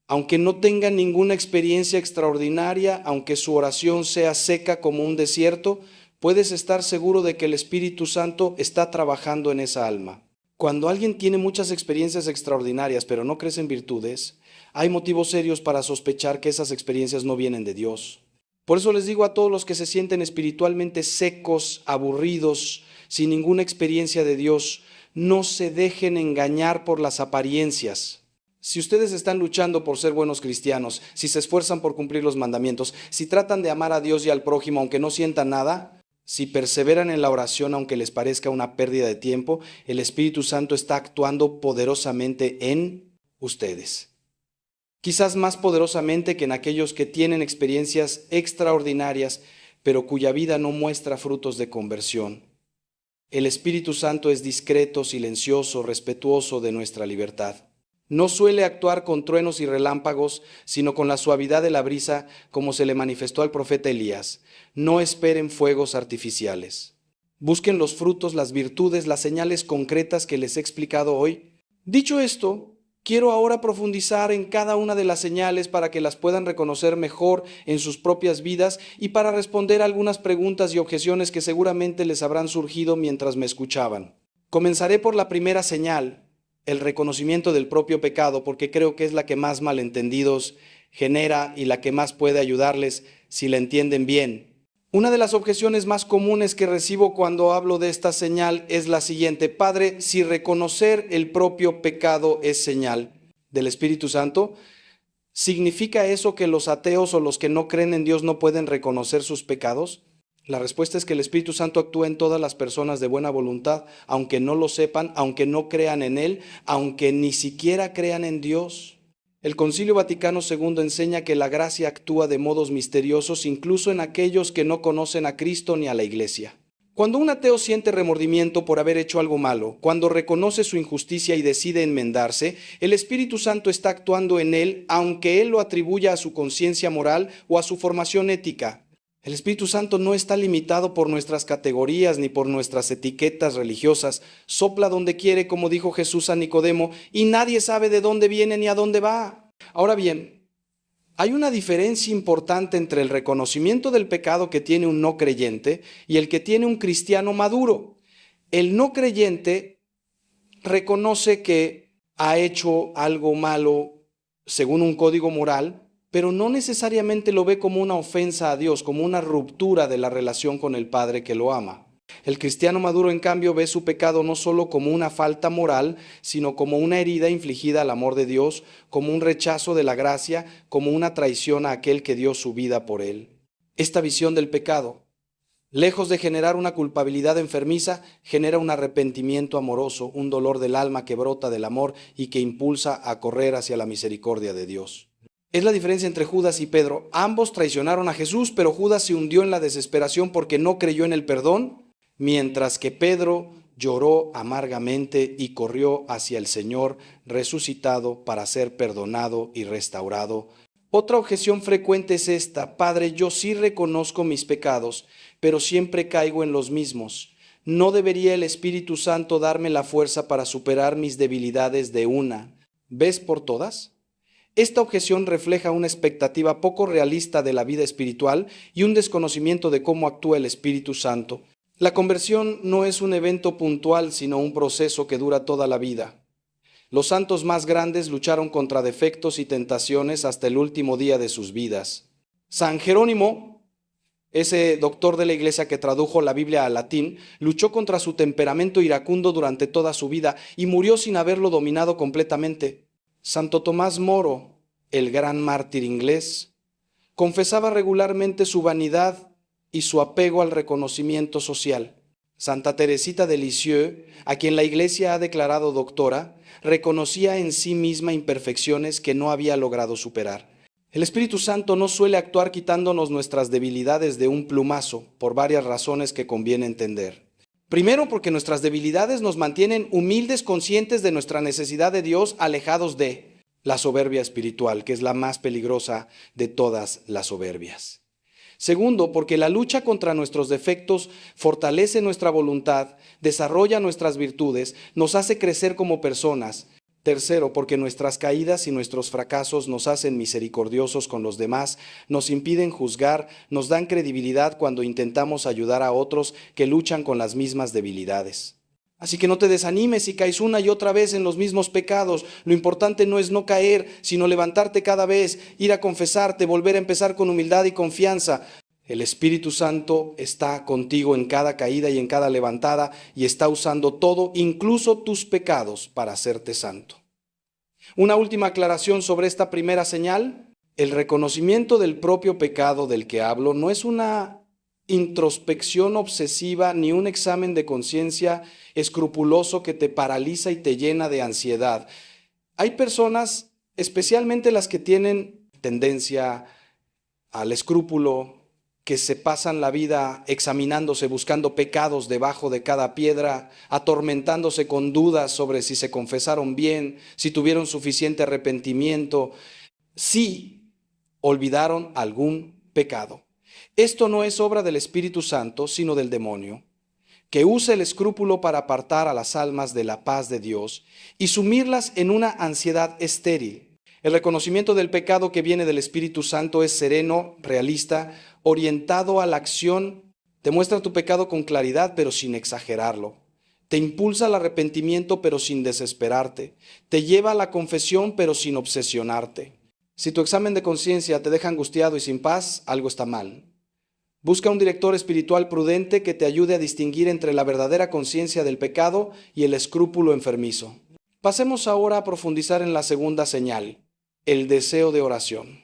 aunque no tenga ninguna experiencia extraordinaria, aunque su oración sea seca como un desierto, puedes estar seguro de que el Espíritu Santo está trabajando en esa alma. Cuando alguien tiene muchas experiencias extraordinarias pero no crece en virtudes, hay motivos serios para sospechar que esas experiencias no vienen de Dios. Por eso les digo a todos los que se sienten espiritualmente secos, aburridos, sin ninguna experiencia de Dios, no se dejen engañar por las apariencias. Si ustedes están luchando por ser buenos cristianos, si se esfuerzan por cumplir los mandamientos, si tratan de amar a Dios y al prójimo aunque no sientan nada, si perseveran en la oración aunque les parezca una pérdida de tiempo, el Espíritu Santo está actuando poderosamente en ustedes. Quizás más poderosamente que en aquellos que tienen experiencias extraordinarias, pero cuya vida no muestra frutos de conversión. El Espíritu Santo es discreto, silencioso, respetuoso de nuestra libertad. No suele actuar con truenos y relámpagos, sino con la suavidad de la brisa, como se le manifestó al profeta Elías. No esperen fuegos artificiales. Busquen los frutos, las virtudes, las señales concretas que les he explicado hoy. Dicho esto, quiero ahora profundizar en cada una de las señales para que las puedan reconocer mejor en sus propias vidas y para responder a algunas preguntas y objeciones que seguramente les habrán surgido mientras me escuchaban. Comenzaré por la primera señal, el reconocimiento del propio pecado, porque creo que es la que más malentendidos genera y la que más puede ayudarles si la entienden bien. Una de las objeciones más comunes que recibo cuando hablo de esta señal es la siguiente: Padre, si reconocer el propio pecado es señal del Espíritu Santo, ¿significa eso que los ateos o los que no creen en Dios no pueden reconocer sus pecados? La respuesta es que el Espíritu Santo actúa en todas las personas de buena voluntad, aunque no lo sepan, aunque no crean en Él, aunque ni siquiera crean en Dios. El Concilio Vaticano II enseña que la gracia actúa de modos misteriosos incluso en aquellos que no conocen a Cristo ni a la Iglesia. Cuando un ateo siente remordimiento por haber hecho algo malo, cuando reconoce su injusticia y decide enmendarse, el Espíritu Santo está actuando en él, aunque él lo atribuya a su conciencia moral o a su formación ética. El Espíritu Santo no está limitado por nuestras categorías ni por nuestras etiquetas religiosas. Sopla donde quiere, como dijo Jesús a Nicodemo, y nadie sabe de dónde viene ni a dónde va. Ahora bien, hay una diferencia importante entre el reconocimiento del pecado que tiene un no creyente y el que tiene un cristiano maduro. El no creyente reconoce que ha hecho algo malo según un código moral, pero no necesariamente lo ve como una ofensa a Dios, como una ruptura de la relación con el Padre que lo ama. El cristiano maduro, en cambio, ve su pecado no solo como una falta moral, sino como una herida infligida al amor de Dios, como un rechazo de la gracia, como una traición a aquel que dio su vida por él. Esta visión del pecado, lejos de generar una culpabilidad enfermiza, genera un arrepentimiento amoroso, un dolor del alma que brota del amor y que impulsa a correr hacia la misericordia de Dios. Es la diferencia entre Judas y Pedro. Ambos traicionaron a Jesús, pero Judas se hundió en la desesperación porque no creyó en el perdón, mientras que Pedro lloró amargamente y corrió hacia el Señor resucitado para ser perdonado y restaurado. Otra objeción frecuente es esta: Padre, yo sí reconozco mis pecados, pero siempre caigo en los mismos. ¿No debería el Espíritu Santo darme la fuerza para superar mis debilidades de una vez por todas? Esta objeción refleja una expectativa poco realista de la vida espiritual y un desconocimiento de cómo actúa el Espíritu Santo. La conversión no es un evento puntual, sino un proceso que dura toda la vida. Los santos más grandes lucharon contra defectos y tentaciones hasta el último día de sus vidas. San Jerónimo, ese doctor de la Iglesia que tradujo la Biblia al latín, luchó contra su temperamento iracundo durante toda su vida y murió sin haberlo dominado completamente. Santo Tomás Moro, el gran mártir inglés, confesaba regularmente su vanidad y su apego al reconocimiento social. Santa Teresita de Lisieux, a quien la Iglesia ha declarado doctora, reconocía en sí misma imperfecciones que no había logrado superar. El Espíritu Santo no suele actuar quitándonos nuestras debilidades de un plumazo, por varias razones que conviene entender. Primero, porque nuestras debilidades nos mantienen humildes, conscientes de nuestra necesidad de Dios, alejados de la soberbia espiritual, que es la más peligrosa de todas las soberbias. Segundo, porque la lucha contra nuestros defectos fortalece nuestra voluntad, desarrolla nuestras virtudes, nos hace crecer como personas. Tercero, porque nuestras caídas y nuestros fracasos nos hacen misericordiosos con los demás, nos impiden juzgar, nos dan credibilidad cuando intentamos ayudar a otros que luchan con las mismas debilidades. Así que no te desanimes si caes una y otra vez en los mismos pecados. Lo importante no es no caer, sino levantarte cada vez, ir a confesarte, volver a empezar con humildad y confianza. El Espíritu Santo está contigo en cada caída y en cada levantada y está usando todo, incluso tus pecados, para hacerte santo. Una última aclaración sobre esta primera señal. El reconocimiento del propio pecado del que hablo no es una introspección obsesiva ni un examen de conciencia escrupuloso que te paraliza y te llena de ansiedad. Hay personas, especialmente las que tienen tendencia al escrúpulo, que se pasan la vida examinándose, buscando pecados debajo de cada piedra, atormentándose con dudas sobre si se confesaron bien, si tuvieron suficiente arrepentimiento, si olvidaron algún pecado. Esto no es obra del Espíritu Santo, sino del demonio, que usa el escrúpulo para apartar a las almas de la paz de Dios y sumirlas en una ansiedad estéril. El reconocimiento del pecado que viene del Espíritu Santo es sereno, realista, orientado a la acción. Te muestra tu pecado con claridad, pero sin exagerarlo. Te impulsa al arrepentimiento, pero sin desesperarte. Te lleva a la confesión, pero sin obsesionarte. Si tu examen de conciencia te deja angustiado y sin paz, algo está mal. Busca un director espiritual prudente que te ayude a distinguir entre la verdadera conciencia del pecado y el escrúpulo enfermizo. Pasemos ahora a profundizar en la segunda señal, el deseo de oración.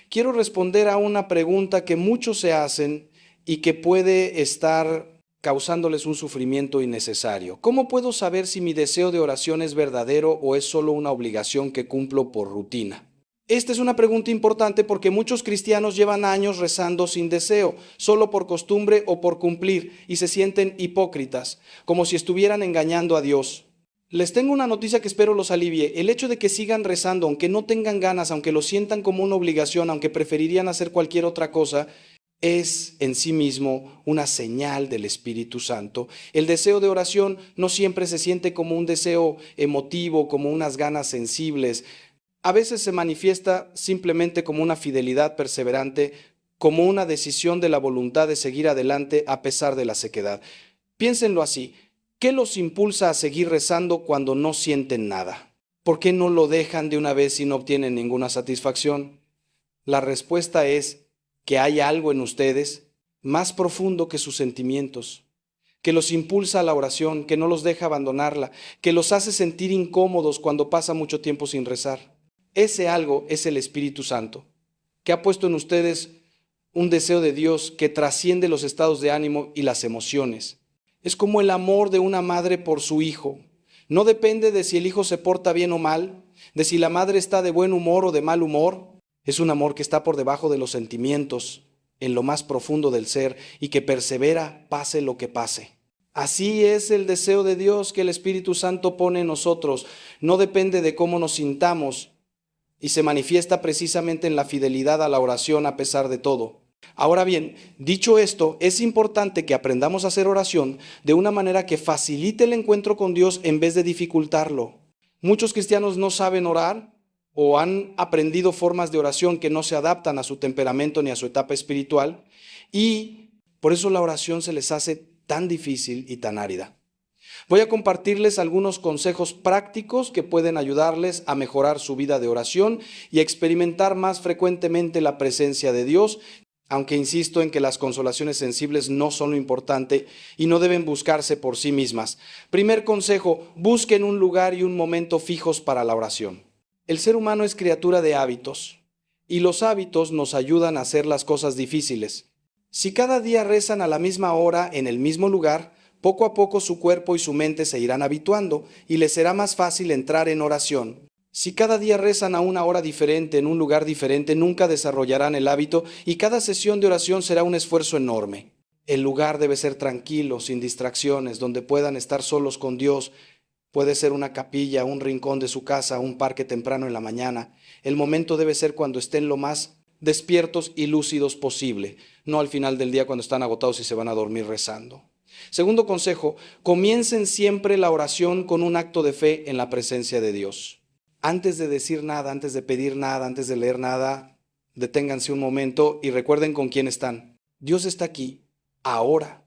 Quiero responder a una pregunta que muchos se hacen y que puede estar causándoles un sufrimiento innecesario. ¿Cómo puedo saber si mi deseo de oración es verdadero o es solo una obligación que cumplo por rutina? Esta es una pregunta importante porque muchos cristianos llevan años rezando sin deseo, solo por costumbre o por cumplir, y se sienten hipócritas, como si estuvieran engañando a Dios. Les tengo una noticia que espero los alivie. El hecho de que sigan rezando, aunque no tengan ganas, aunque lo sientan como una obligación, aunque preferirían hacer cualquier otra cosa, es en sí mismo una señal del Espíritu Santo. El deseo de oración no siempre se siente como un deseo emotivo, como unas ganas sensibles. A veces se manifiesta simplemente como una fidelidad perseverante, como una decisión de la voluntad de seguir adelante a pesar de la sequedad. Piénsenlo así. ¿Qué los impulsa a seguir rezando cuando no sienten nada? ¿Por qué no lo dejan de una vez y no obtienen ninguna satisfacción? La respuesta es que hay algo en ustedes más profundo que sus sentimientos, que los impulsa a la oración, que no los deja abandonarla, que los hace sentir incómodos cuando pasa mucho tiempo sin rezar. Ese algo es el Espíritu Santo, que ha puesto en ustedes un deseo de Dios que trasciende los estados de ánimo y las emociones. Es como el amor de una madre por su hijo. No depende de si el hijo se porta bien o mal, de si la madre está de buen humor o de mal humor. Es un amor que está por debajo de los sentimientos, en lo más profundo del ser, y que persevera pase lo que pase. Así es el deseo de Dios que el Espíritu Santo pone en nosotros. No depende de cómo nos sintamos y se manifiesta precisamente en la fidelidad a la oración a pesar de todo. Ahora bien, dicho esto, es importante que aprendamos a hacer oración de una manera que facilite el encuentro con Dios en vez de dificultarlo. Muchos cristianos no saben orar o han aprendido formas de oración que no se adaptan a su temperamento ni a su etapa espiritual, y por eso la oración se les hace tan difícil y tan árida. Voy a compartirles algunos consejos prácticos que pueden ayudarles a mejorar su vida de oración y a experimentar más frecuentemente la presencia de Dios, aunque insisto en que las consolaciones sensibles no son lo importante y no deben buscarse por sí mismas. Primer consejo: busquen un lugar y un momento fijos para la oración. El ser humano es criatura de hábitos, y los hábitos nos ayudan a hacer las cosas difíciles. Si cada día rezan a la misma hora en el mismo lugar, poco a poco su cuerpo y su mente se irán habituando y les será más fácil entrar en oración. Si cada día rezan a una hora diferente, en un lugar diferente, nunca desarrollarán el hábito y cada sesión de oración será un esfuerzo enorme. El lugar debe ser tranquilo, sin distracciones, donde puedan estar solos con Dios. Puede ser una capilla, un rincón de su casa, un parque temprano en la mañana. El momento debe ser cuando estén lo más despiertos y lúcidos posible, no al final del día cuando están agotados y se van a dormir rezando. Segundo consejo: comiencen siempre la oración con un acto de fe en la presencia de Dios. Antes de decir nada, antes de pedir nada, antes de leer nada, deténganse un momento y recuerden con quién están. Dios está aquí, ahora,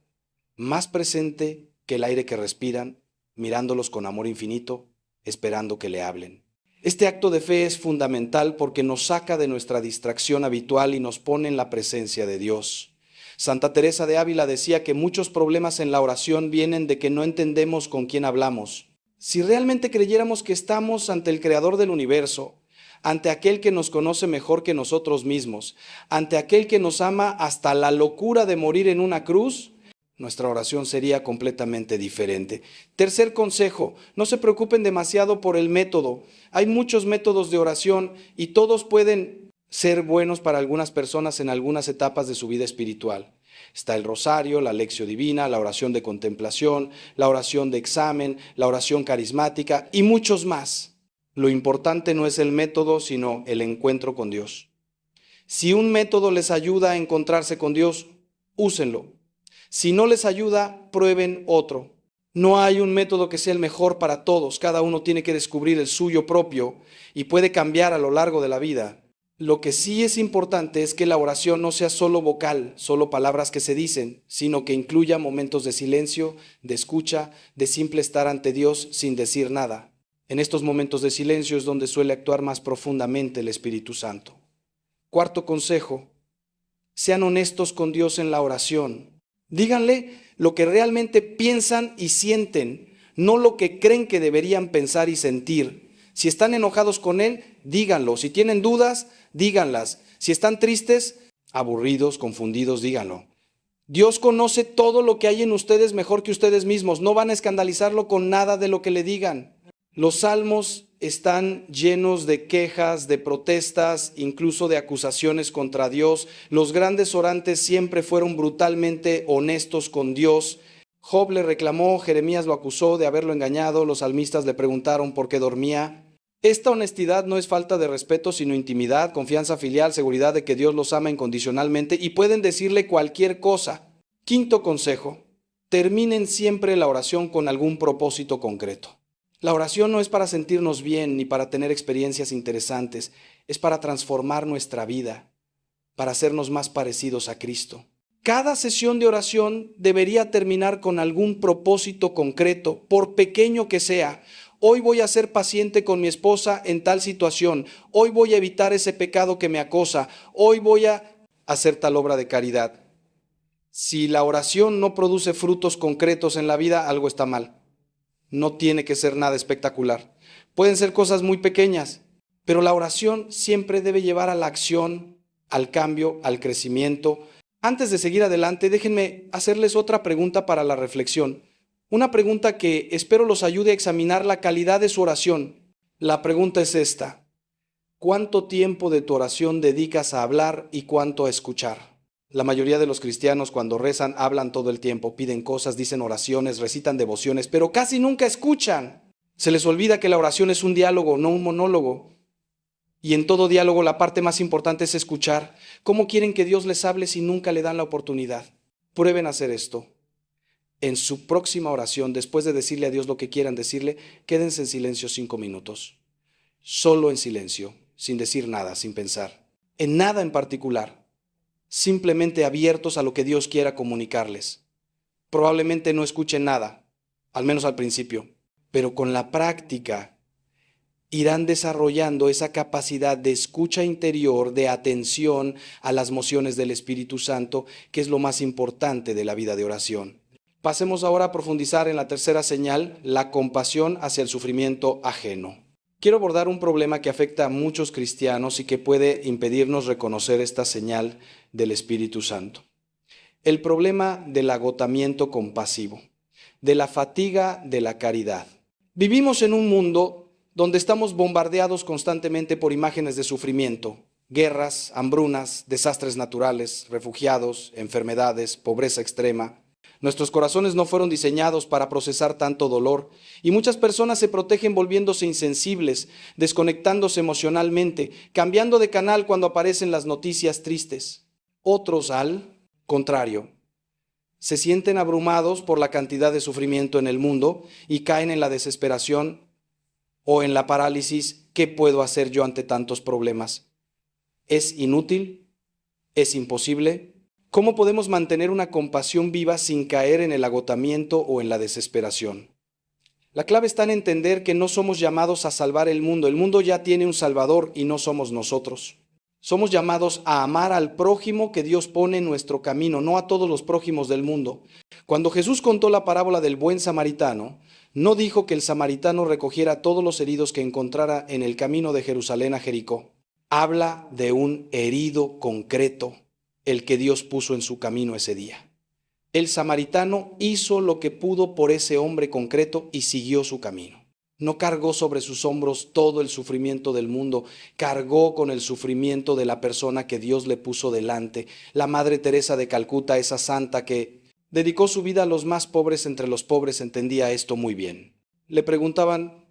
más presente que el aire que respiran, mirándolos con amor infinito, esperando que le hablen. Este acto de fe es fundamental porque nos saca de nuestra distracción habitual y nos pone en la presencia de Dios. Santa Teresa de Ávila decía que muchos problemas en la oración vienen de que no entendemos con quién hablamos. Si realmente creyéramos que estamos ante el Creador del universo, ante aquel que nos conoce mejor que nosotros mismos, ante aquel que nos ama hasta la locura de morir en una cruz, nuestra oración sería completamente diferente. Tercer consejo: no se preocupen demasiado por el método. Hay muchos métodos de oración y todos pueden ser buenos para algunas personas en algunas etapas de su vida espiritual. Está el rosario, la lección divina, la oración de contemplación, la oración de examen, la oración carismática y muchos más. Lo importante no es el método, sino el encuentro con Dios. Si un método les ayuda a encontrarse con Dios, úsenlo. Si no les ayuda, prueben otro. No hay un método que sea el mejor para todos. Cada uno tiene que descubrir el suyo propio y puede cambiar a lo largo de la vida. Lo que sí es importante es que la oración no sea solo vocal, solo palabras que se dicen, sino que incluya momentos de silencio, de escucha, de simple estar ante Dios sin decir nada. En estos momentos de silencio es donde suele actuar más profundamente el Espíritu Santo. Cuarto consejo: sean honestos con Dios en la oración. Díganle lo que realmente piensan y sienten, no lo que creen que deberían pensar y sentir. Si están enojados con Él, díganlo. Si tienen dudas, díganlas. Si están tristes, aburridos, confundidos, díganlo. Dios conoce todo lo que hay en ustedes mejor que ustedes mismos. No van a escandalizarlo con nada de lo que le digan. Los salmos están llenos de quejas, de protestas, incluso de acusaciones contra Dios. Los grandes orantes siempre fueron brutalmente honestos con Dios. Job le reclamó, Jeremías lo acusó de haberlo engañado, los salmistas le preguntaron por qué dormía. Esta honestidad no es falta de respeto, sino intimidad, confianza filial, seguridad de que Dios los ama incondicionalmente y pueden decirle cualquier cosa. Quinto consejo, terminen siempre la oración con algún propósito concreto. La oración no es para sentirnos bien ni para tener experiencias interesantes, es para transformar nuestra vida, para hacernos más parecidos a Cristo. Cada sesión de oración debería terminar con algún propósito concreto, por pequeño que sea. Hoy voy a ser paciente con mi esposa en tal situación. Hoy voy a evitar ese pecado que me acosa. Hoy voy a hacer tal obra de caridad. Si la oración no produce frutos concretos en la vida, algo está mal. No tiene que ser nada espectacular. Pueden ser cosas muy pequeñas, pero la oración siempre debe llevar a la acción, al cambio, al crecimiento. Antes de seguir adelante, déjenme hacerles otra pregunta para la reflexión. Una pregunta que espero los ayude a examinar la calidad de su oración. La pregunta es esta: ¿cuánto tiempo de tu oración dedicas a hablar y cuánto a escuchar? La mayoría de los cristianos cuando rezan hablan todo el tiempo, piden cosas, dicen oraciones, recitan devociones, pero casi nunca escuchan. Se les olvida que la oración es un diálogo, no un monólogo. Y en todo diálogo la parte más importante es escuchar. ¿Cómo quieren que Dios les hable si nunca le dan la oportunidad? Prueben a hacer esto. En su próxima oración, después de decirle a Dios lo que quieran decirle, quédense en silencio 5 minutos. Solo en silencio, sin decir nada, sin pensar. En nada en particular. Simplemente abiertos a lo que Dios quiera comunicarles. Probablemente no escuchen nada, al menos al principio, pero con la práctica irán desarrollando esa capacidad de escucha interior, de atención a las mociones del Espíritu Santo, que es lo más importante de la vida de oración. Pasemos ahora a profundizar en la tercera señal, la compasión hacia el sufrimiento ajeno. Quiero abordar un problema que afecta a muchos cristianos y que puede impedirnos reconocer esta señal del Espíritu Santo. El problema del agotamiento compasivo, de la fatiga de la caridad. Vivimos en un mundo donde estamos bombardeados constantemente por imágenes de sufrimiento, guerras, hambrunas, desastres naturales, refugiados, enfermedades, pobreza extrema. Nuestros corazones no fueron diseñados para procesar tanto dolor y muchas personas se protegen volviéndose insensibles, desconectándose emocionalmente, cambiando de canal cuando aparecen las noticias tristes. Otros, al contrario, se sienten abrumados por la cantidad de sufrimiento en el mundo y caen en la desesperación o en la parálisis. ¿Qué puedo hacer yo ante tantos problemas? ¿Es inútil? ¿Es imposible? ¿Cómo podemos mantener una compasión viva sin caer en el agotamiento o en la desesperación? La clave está en entender que no somos llamados a salvar el mundo. El mundo ya tiene un Salvador y no somos nosotros. Somos llamados a amar al prójimo que Dios pone en nuestro camino, no a todos los prójimos del mundo. Cuando Jesús contó la parábola del buen samaritano, no dijo que el samaritano recogiera a todos los heridos que encontrara en el camino de Jerusalén a Jericó. Habla de un herido concreto, el que Dios puso en su camino ese día. El samaritano hizo lo que pudo por ese hombre concreto y siguió su camino. No cargó sobre sus hombros todo el sufrimiento del mundo, cargó con el sufrimiento de la persona que Dios le puso delante. La Madre Teresa de Calcuta, esa santa que dedicó su vida a los más pobres entre los pobres, entendía esto muy bien. Le preguntaban: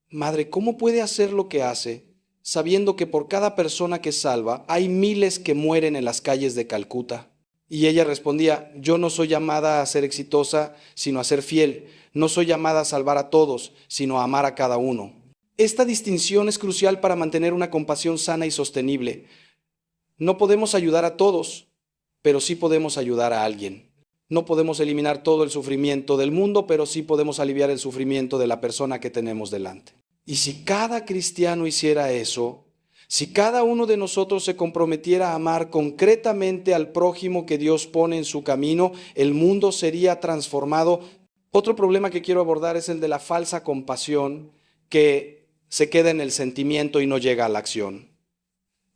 Madre, ¿cómo puede hacer lo que hace, sabiendo que por cada persona que salva hay miles que mueren en las calles de Calcuta? Y ella respondía: yo no soy llamada a ser exitosa, sino a ser fiel. No soy llamada a salvar a todos, sino a amar a cada uno. Esta distinción es crucial para mantener una compasión sana y sostenible. No podemos ayudar a todos, pero sí podemos ayudar a alguien. No podemos eliminar todo el sufrimiento del mundo, pero sí podemos aliviar el sufrimiento de la persona que tenemos delante. Y si cada cristiano hiciera eso, si cada uno de nosotros se comprometiera a amar concretamente al prójimo que Dios pone en su camino, el mundo sería transformado. Otro problema que quiero abordar es el de la falsa compasión que se queda en el sentimiento y no llega a la acción.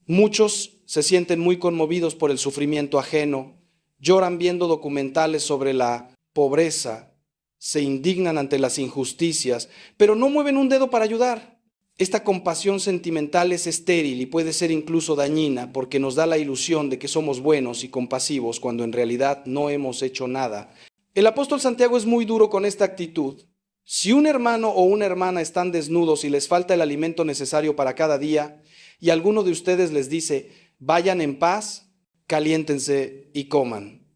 Muchos se sienten muy conmovidos por el sufrimiento ajeno, lloran viendo documentales sobre la pobreza, se indignan ante las injusticias, pero no mueven un dedo para ayudar. Esta compasión sentimental es estéril y puede ser incluso dañina porque nos da la ilusión de que somos buenos y compasivos cuando en realidad no hemos hecho nada. El apóstol Santiago es muy duro con esta actitud Si un hermano o una hermana están desnudos y les falta el alimento necesario para cada día, y alguno de ustedes les dice, vayan en paz, caliéntense y coman,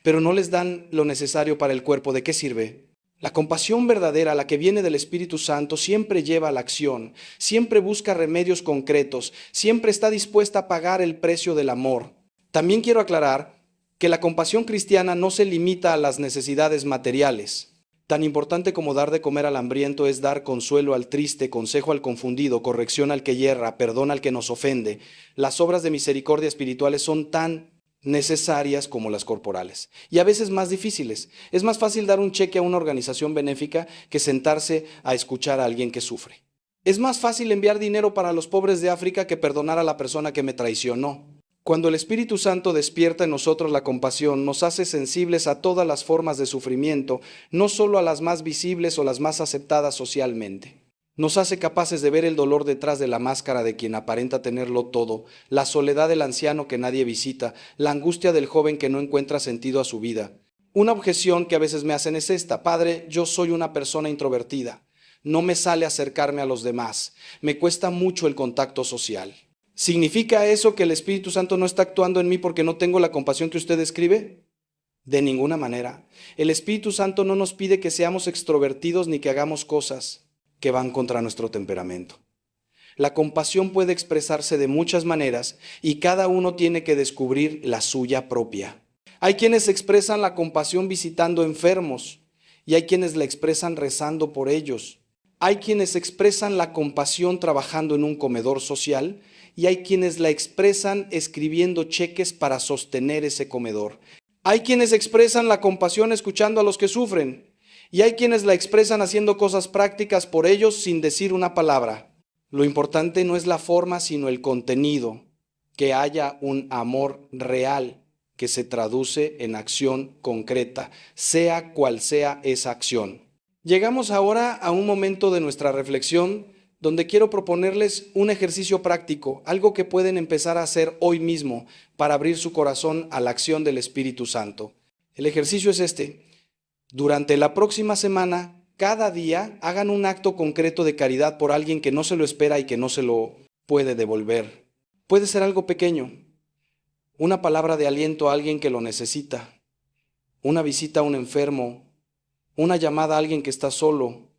pero no les dan lo necesario para el cuerpo, ¿de qué sirve? La compasión verdadera, la que viene del Espíritu Santo, siempre lleva a la acción, siempre busca remedios concretos, siempre está dispuesta a pagar el precio del amor. También quiero aclarar que la compasión cristiana no se limita a las necesidades materiales. Tan importante como dar de comer al hambriento es dar consuelo al triste, consejo al confundido, corrección al que yerra, perdón al que nos ofende. Las obras de misericordia espirituales son tan necesarias como las corporales, y a veces más difíciles. Es más fácil dar un cheque a una organización benéfica que sentarse a escuchar a alguien que sufre. Es más fácil enviar dinero para los pobres de África que perdonar a la persona que me traicionó. Cuando el Espíritu Santo despierta en nosotros la compasión, nos hace sensibles a todas las formas de sufrimiento, no solo a las más visibles o las más aceptadas socialmente. Nos hace capaces de ver el dolor detrás de la máscara de quien aparenta tenerlo todo, la soledad del anciano que nadie visita, la angustia del joven que no encuentra sentido a su vida. Una objeción que a veces me hacen es esta: Padre, yo soy una persona introvertida, no me sale acercarme a los demás, me cuesta mucho el contacto social. ¿Significa eso que el Espíritu Santo no está actuando en mí porque no tengo la compasión que usted describe? De ninguna manera. El Espíritu Santo no nos pide que seamos extrovertidos ni que hagamos cosas que van contra nuestro temperamento. La compasión puede expresarse de muchas maneras y cada uno tiene que descubrir la suya propia. Hay quienes expresan la compasión visitando enfermos y hay quienes la expresan rezando por ellos. Hay quienes expresan la compasión trabajando en un comedor social y hay quienes la expresan escribiendo cheques para sostener ese comedor. Hay quienes expresan la compasión escuchando a los que sufren. Y hay quienes la expresan haciendo cosas prácticas por ellos sin decir una palabra. Lo importante no es la forma, sino el contenido, que haya un amor real que se traduce en acción concreta, sea cual sea esa acción. Llegamos ahora a un momento de nuestra reflexión donde quiero proponerles un ejercicio práctico, algo que pueden empezar a hacer hoy mismo para abrir su corazón a la acción del Espíritu Santo. El ejercicio es este. Durante la próxima semana, cada día, hagan un acto concreto de caridad por alguien que no se lo espera y que no se lo puede devolver. Puede ser algo pequeño, una palabra de aliento a alguien que lo necesita, una visita a un enfermo, una llamada a alguien que está solo,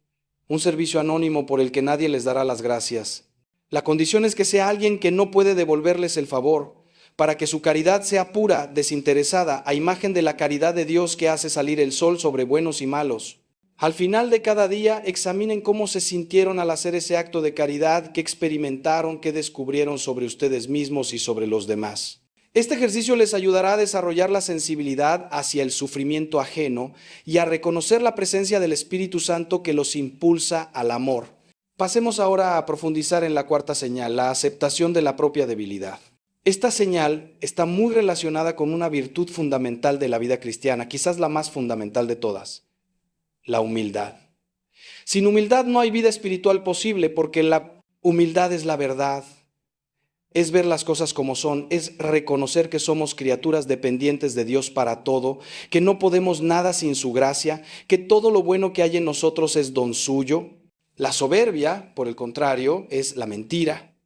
un servicio anónimo por el que nadie les dará las gracias. La condición es que sea alguien que no puede devolverles el favor, para que su caridad sea pura, desinteresada, a imagen de la caridad de Dios que hace salir el sol sobre buenos y malos. Al final de cada día, examinen cómo se sintieron al hacer ese acto de caridad, qué experimentaron, qué descubrieron sobre ustedes mismos y sobre los demás. Este ejercicio les ayudará a desarrollar la sensibilidad hacia el sufrimiento ajeno y a reconocer la presencia del Espíritu Santo que los impulsa al amor. Pasemos ahora a profundizar en la cuarta señal, la aceptación de la propia debilidad. Esta señal está muy relacionada con una virtud fundamental de la vida cristiana, quizás la más fundamental de todas, la humildad. Sin humildad no hay vida espiritual posible, porque la humildad es la verdad, es ver las cosas como son, es reconocer que somos criaturas dependientes de Dios para todo, que no podemos nada sin su gracia, que todo lo bueno que hay en nosotros es don suyo. La soberbia, por el contrario, es la mentira.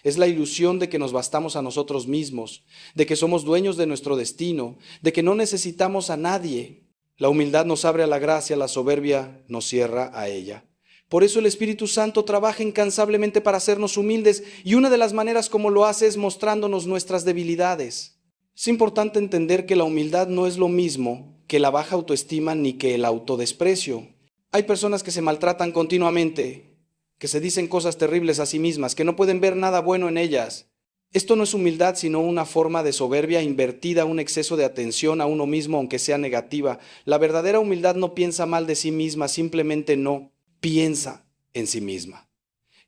Es la ilusión de que nos bastamos a nosotros mismos, de que somos dueños de nuestro destino, de que no necesitamos a nadie. La humildad nos abre a la gracia, la soberbia nos cierra a ella. Por eso el Espíritu Santo trabaja incansablemente para hacernos humildes, y una de las maneras como lo hace es mostrándonos nuestras debilidades. Es importante entender que la humildad no es lo mismo que la baja autoestima ni que el autodesprecio. Hay personas que se maltratan continuamente, que se dicen cosas terribles a sí mismas, que no pueden ver nada bueno en ellas. Esto no es humildad, sino una forma de soberbia invertida, un exceso de atención a uno mismo, aunque sea negativa. La verdadera humildad no piensa mal de sí misma, simplemente no piensa en sí misma.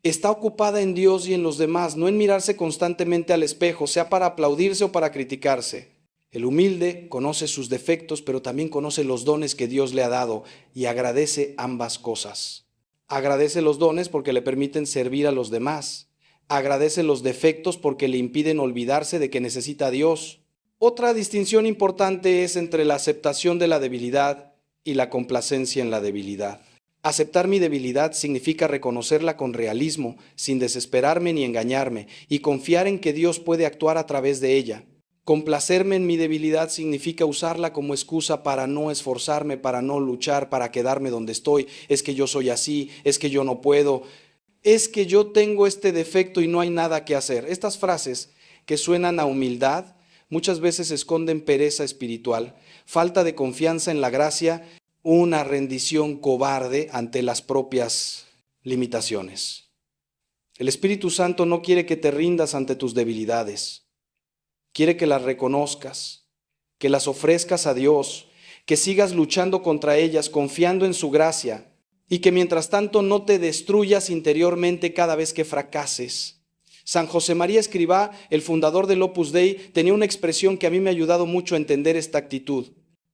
Está ocupada en Dios y en los demás, no en mirarse constantemente al espejo, sea para aplaudirse o para criticarse. El humilde conoce sus defectos, pero también conoce los dones que Dios le ha dado y agradece ambas cosas. Agradece los dones porque le permiten servir a los demás. Agradece los defectos porque le impiden olvidarse de que necesita a Dios. Otra distinción importante es entre la aceptación de la debilidad y la complacencia en la debilidad. Aceptar mi debilidad significa reconocerla con realismo, sin desesperarme ni engañarme, y confiar en que Dios puede actuar a través de ella. Complacerme en mi debilidad significa usarla como excusa para no esforzarme, para no luchar, para quedarme donde estoy. Es que yo soy así, es que yo no puedo, es que yo tengo este defecto y no hay nada que hacer. Estas frases que suenan a humildad muchas veces esconden pereza espiritual, falta de confianza en la gracia, una rendición cobarde ante las propias limitaciones. El Espíritu Santo no quiere que te rindas ante tus debilidades. Quiere que las reconozcas, que las ofrezcas a Dios, que sigas luchando contra ellas, confiando en su gracia, y que mientras tanto no te destruyas interiormente cada vez que fracases. San José María Escrivá, el fundador del Opus Dei, tenía una expresión que a mí me ha ayudado mucho a entender esta actitud.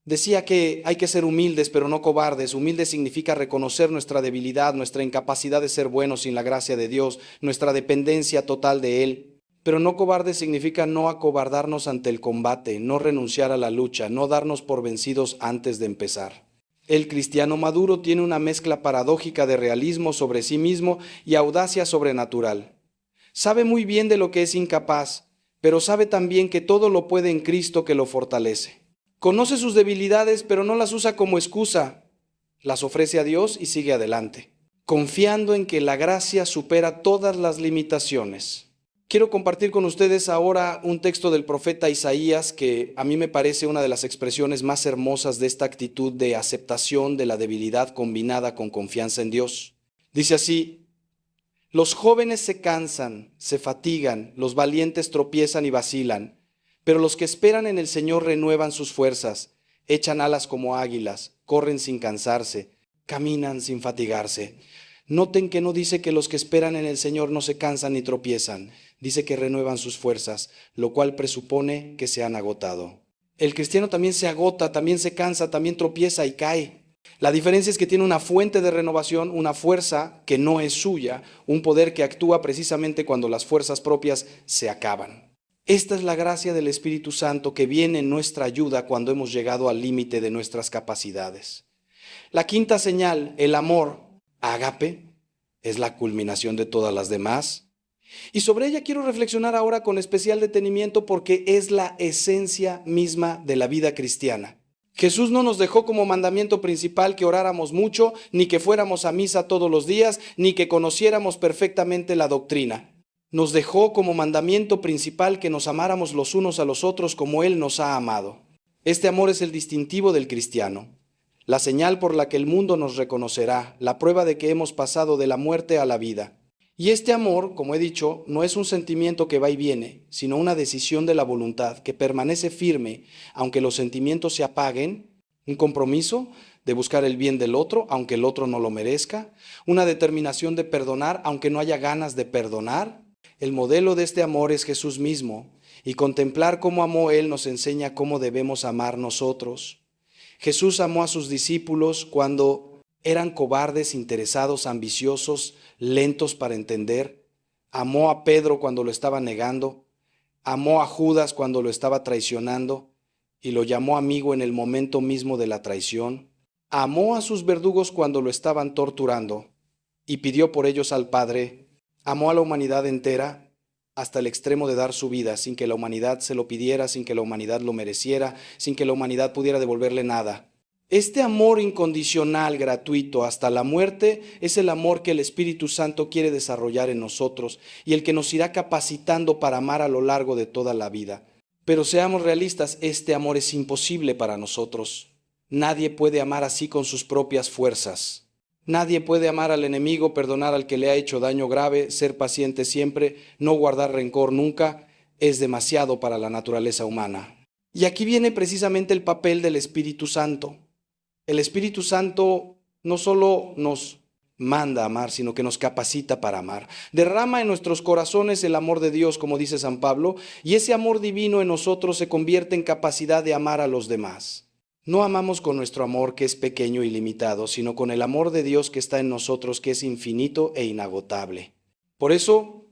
Decía que hay que ser humildes, pero no cobardes. Humildes significa reconocer nuestra debilidad, nuestra incapacidad de ser buenos sin la gracia de Dios, nuestra dependencia total de Él. Pero no cobardes significa no acobardarnos ante el combate, no renunciar a la lucha, no darnos por vencidos antes de empezar. El cristiano maduro tiene una mezcla paradójica de realismo sobre sí mismo y audacia sobrenatural. Sabe muy bien de lo que es incapaz, pero sabe también que todo lo puede en Cristo que lo fortalece. Conoce sus debilidades, pero no las usa como excusa. Las ofrece a Dios y sigue adelante, confiando en que la gracia supera todas las limitaciones. Quiero compartir con ustedes ahora un texto del profeta Isaías que a mí me parece una de las expresiones más hermosas de esta actitud de aceptación de la debilidad combinada con confianza en Dios. Dice así: los jóvenes se cansan, se fatigan, los valientes tropiezan y vacilan, pero los que esperan en el Señor renuevan sus fuerzas, echan alas como águilas, corren sin cansarse, caminan sin fatigarse. Noten que no dice que los que esperan en el Señor no se cansan ni tropiezan, dice que renuevan sus fuerzas, lo cual presupone que se han agotado. El cristiano también se agota, también se cansa, también tropieza y cae. La diferencia es que tiene una fuente de renovación, una fuerza que no es suya, un poder que actúa precisamente cuando las fuerzas propias se acaban. Esta es la gracia del Espíritu Santo que viene en nuestra ayuda cuando hemos llegado al límite de nuestras capacidades. La quinta señal, el amor, ágape, es la culminación de todas las demás. Y sobre ella quiero reflexionar ahora con especial detenimiento porque es la esencia misma de la vida cristiana. Jesús no nos dejó como mandamiento principal que oráramos mucho, ni que fuéramos a misa todos los días, ni que conociéramos perfectamente la doctrina. Nos dejó como mandamiento principal que nos amáramos los unos a los otros como Él nos ha amado. Este amor es el distintivo del cristiano, la señal por la que el mundo nos reconocerá, la prueba de que hemos pasado de la muerte a la vida. Y este amor, como he dicho, no es un sentimiento que va y viene, sino una decisión de la voluntad que permanece firme, aunque los sentimientos se apaguen, un compromiso de buscar el bien del otro, aunque el otro no lo merezca, una determinación de perdonar, aunque no haya ganas de perdonar. El modelo de este amor es Jesús mismo, y contemplar cómo amó Él nos enseña cómo debemos amar nosotros. Jesús amó a sus discípulos cuando eran cobardes, interesados, ambiciosos, lentos para entender. Amó a Pedro cuando lo estaba negando. Amó a Judas cuando lo estaba traicionando y lo llamó amigo en el momento mismo de la traición. Amó a sus verdugos cuando lo estaban torturando y pidió por ellos al Padre. Amó a la humanidad entera hasta el extremo de dar su vida sin que la humanidad se lo pidiera, sin que la humanidad lo mereciera, sin que la humanidad pudiera devolverle nada. Este amor incondicional, gratuito, hasta la muerte, es el amor que el Espíritu Santo quiere desarrollar en nosotros y el que nos irá capacitando para amar a lo largo de toda la vida. Pero seamos realistas, este amor es imposible para nosotros. Nadie puede amar así con sus propias fuerzas. Nadie puede amar al enemigo, perdonar al que le ha hecho daño grave, ser paciente siempre, no guardar rencor nunca. Es demasiado para la naturaleza humana. Y aquí viene precisamente el papel del Espíritu Santo. El Espíritu Santo no solo nos manda a amar, sino que nos capacita para amar. Derrama en nuestros corazones el amor de Dios, como dice San Pablo, y ese amor divino en nosotros se convierte en capacidad de amar a los demás. No amamos con nuestro amor que es pequeño y limitado, sino con el amor de Dios que está en nosotros, que es infinito e inagotable. Por eso,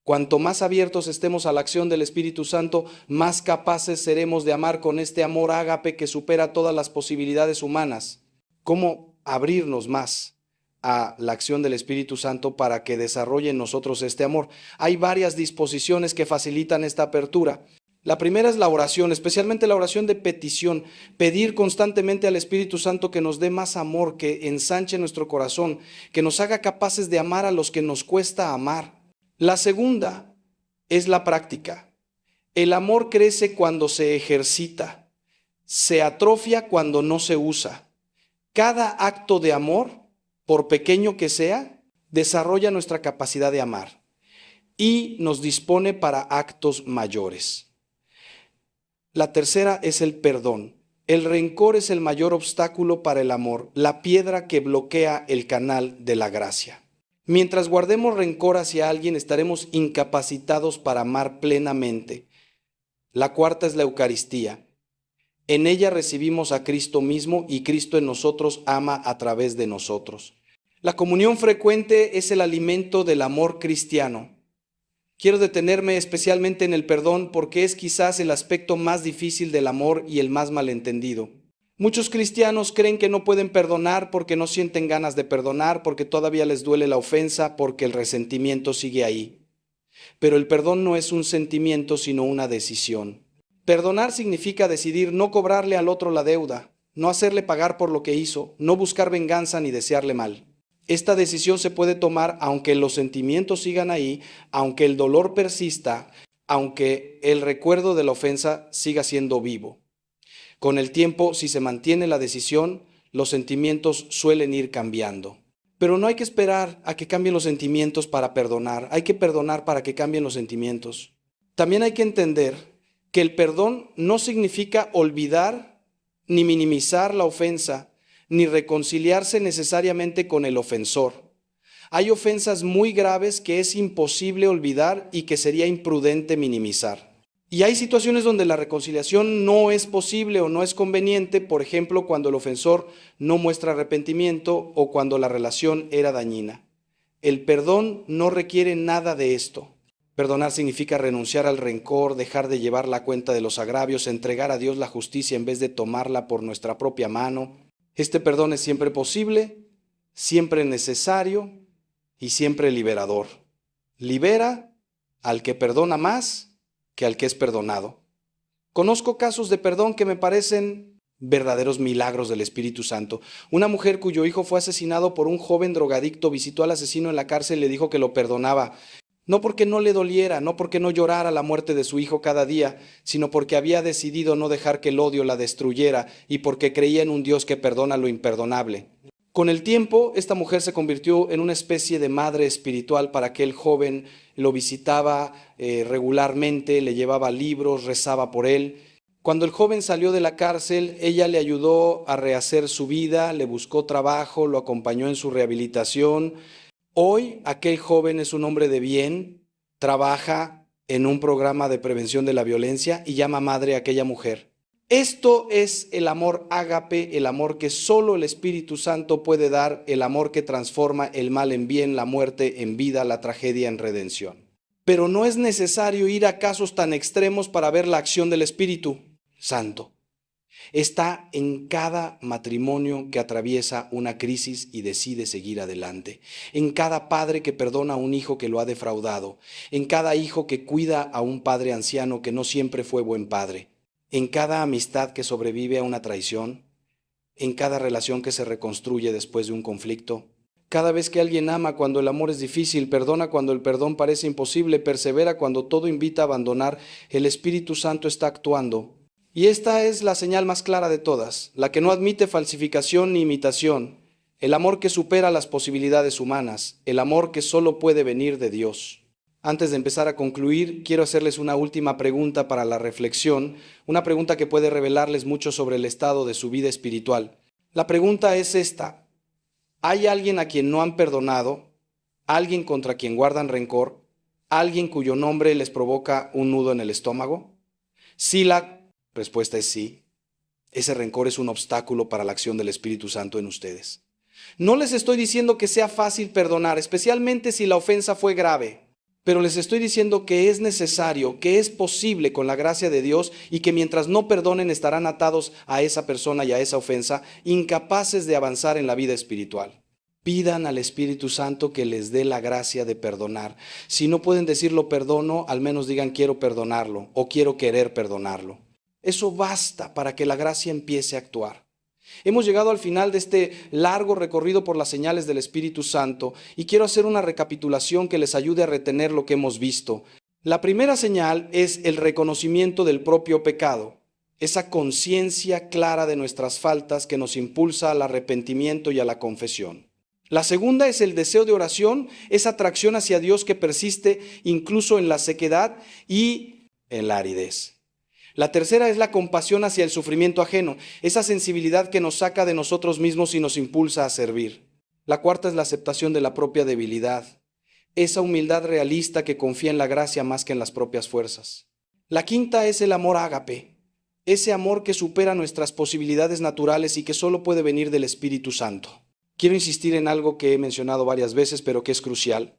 cuanto más abiertos estemos a la acción del Espíritu Santo, más capaces seremos de amar con este amor ágape que supera todas las posibilidades humanas. ¿Cómo abrirnos más a la acción del Espíritu Santo para que desarrolle en nosotros este amor. Hay varias disposiciones que facilitan esta apertura. La primera es la oración, especialmente la oración de petición, pedir constantemente al Espíritu Santo que nos dé más amor, que ensanche nuestro corazón, que nos haga capaces de amar a los que nos cuesta amar. La segunda es la práctica. El amor crece cuando se ejercita, se atrofia cuando no se usa. Cada acto de amor, por pequeño que sea, desarrolla nuestra capacidad de amar y nos dispone para actos mayores. La tercera es el perdón. El rencor es el mayor obstáculo para el amor, la piedra que bloquea el canal de la gracia. Mientras guardemos rencor hacia alguien, estaremos incapacitados para amar plenamente. La cuarta es la Eucaristía. En ella recibimos a Cristo mismo y Cristo en nosotros ama a través de nosotros. La comunión frecuente es el alimento del amor cristiano. Quiero detenerme especialmente en el perdón porque es quizás el aspecto más difícil del amor y el más malentendido. Muchos cristianos creen que no pueden perdonar porque no sienten ganas de perdonar, porque todavía les duele la ofensa, porque el resentimiento sigue ahí. Pero el perdón no es un sentimiento, sino una decisión. Perdonar significa decidir no cobrarle al otro la deuda, no hacerle pagar por lo que hizo, no buscar venganza ni desearle mal. Esta decisión se puede tomar aunque los sentimientos sigan ahí, aunque el dolor persista, aunque el recuerdo de la ofensa siga siendo vivo. Con el tiempo, si se mantiene la decisión, los sentimientos suelen ir cambiando. Pero no hay que esperar a que cambien los sentimientos para perdonar, hay que perdonar para que cambien los sentimientos. También hay que entender que el perdón no significa olvidar ni minimizar la ofensa, ni reconciliarse necesariamente con el ofensor. Hay ofensas muy graves que es imposible olvidar y que sería imprudente minimizar. Y hay situaciones donde la reconciliación no es posible o no es conveniente, por ejemplo, cuando el ofensor no muestra arrepentimiento o cuando la relación era dañina. El perdón no requiere nada de esto. Perdonar significa renunciar al rencor, dejar de llevar la cuenta de los agravios, entregar a Dios la justicia en vez de tomarla por nuestra propia mano. Este perdón es siempre posible, siempre necesario y siempre liberador. Libera al que perdona más que al que es perdonado. Conozco casos de perdón que me parecen verdaderos milagros del Espíritu Santo. Una mujer cuyo hijo fue asesinado por un joven drogadicto visitó al asesino en la cárcel y le dijo que lo perdonaba. No porque no le doliera, no porque no llorara la muerte de su hijo cada día, sino porque había decidido no dejar que el odio la destruyera y porque creía en un Dios que perdona lo imperdonable. Con el tiempo, esta mujer se convirtió en una especie de madre espiritual para aquel joven, lo visitaba regularmente, le llevaba libros, rezaba por él. Cuando el joven salió de la cárcel, ella le ayudó a rehacer su vida, le buscó trabajo, lo acompañó en su rehabilitación. Hoy aquel joven es un hombre de bien, trabaja en un programa de prevención de la violencia y llama madre a aquella mujer. Esto es el amor ágape, el amor que solo el Espíritu Santo puede dar, el amor que transforma el mal en bien, la muerte en vida, la tragedia en redención. Pero no es necesario ir a casos tan extremos para ver la acción del Espíritu Santo. Está en cada matrimonio que atraviesa una crisis y decide seguir adelante, en cada padre que perdona a un hijo que lo ha defraudado, en cada hijo que cuida a un padre anciano que no siempre fue buen padre, en cada amistad que sobrevive a una traición, en cada relación que se reconstruye después de un conflicto. Cada vez que alguien ama cuando el amor es difícil, perdona cuando el perdón parece imposible, persevera cuando todo invita a abandonar, el Espíritu Santo está actuando. Y esta es la señal más clara de todas, la que no admite falsificación ni imitación, el amor que supera las posibilidades humanas, el amor que solo puede venir de Dios. Antes de empezar a concluir, quiero hacerles una última pregunta para la reflexión, una pregunta que puede revelarles mucho sobre el estado de su vida espiritual. La pregunta es esta: ¿hay alguien a quien no han perdonado? ¿Alguien contra quien guardan rencor? ¿Alguien cuyo nombre les provoca un nudo en el estómago? Si la respuesta es sí, ese rencor es un obstáculo para la acción del Espíritu Santo en ustedes. No les estoy diciendo que sea fácil perdonar, especialmente si la ofensa fue grave, pero les estoy diciendo que es necesario, que es posible con la gracia de Dios y que mientras no perdonen estarán atados a esa persona y a esa ofensa, incapaces de avanzar en la vida espiritual. Pidan al Espíritu Santo que les dé la gracia de perdonar. Si no pueden decir lo perdono, al menos digan quiero perdonarlo o quiero querer perdonarlo. Eso basta para que la gracia empiece a actuar. Hemos llegado al final de este largo recorrido por las señales del Espíritu Santo y quiero hacer una recapitulación que les ayude a retener lo que hemos visto. La primera señal es el reconocimiento del propio pecado, esa conciencia clara de nuestras faltas que nos impulsa al arrepentimiento y a la confesión. La segunda es el deseo de oración, esa atracción hacia Dios que persiste incluso en la sequedad y en la aridez. La tercera es la compasión hacia el sufrimiento ajeno, esa sensibilidad que nos saca de nosotros mismos y nos impulsa a servir. La cuarta es la aceptación de la propia debilidad, esa humildad realista que confía en la gracia más que en las propias fuerzas. La quinta es el amor ágape, ese amor que supera nuestras posibilidades naturales y que solo puede venir del Espíritu Santo. Quiero insistir en algo que he mencionado varias veces, pero que es crucial.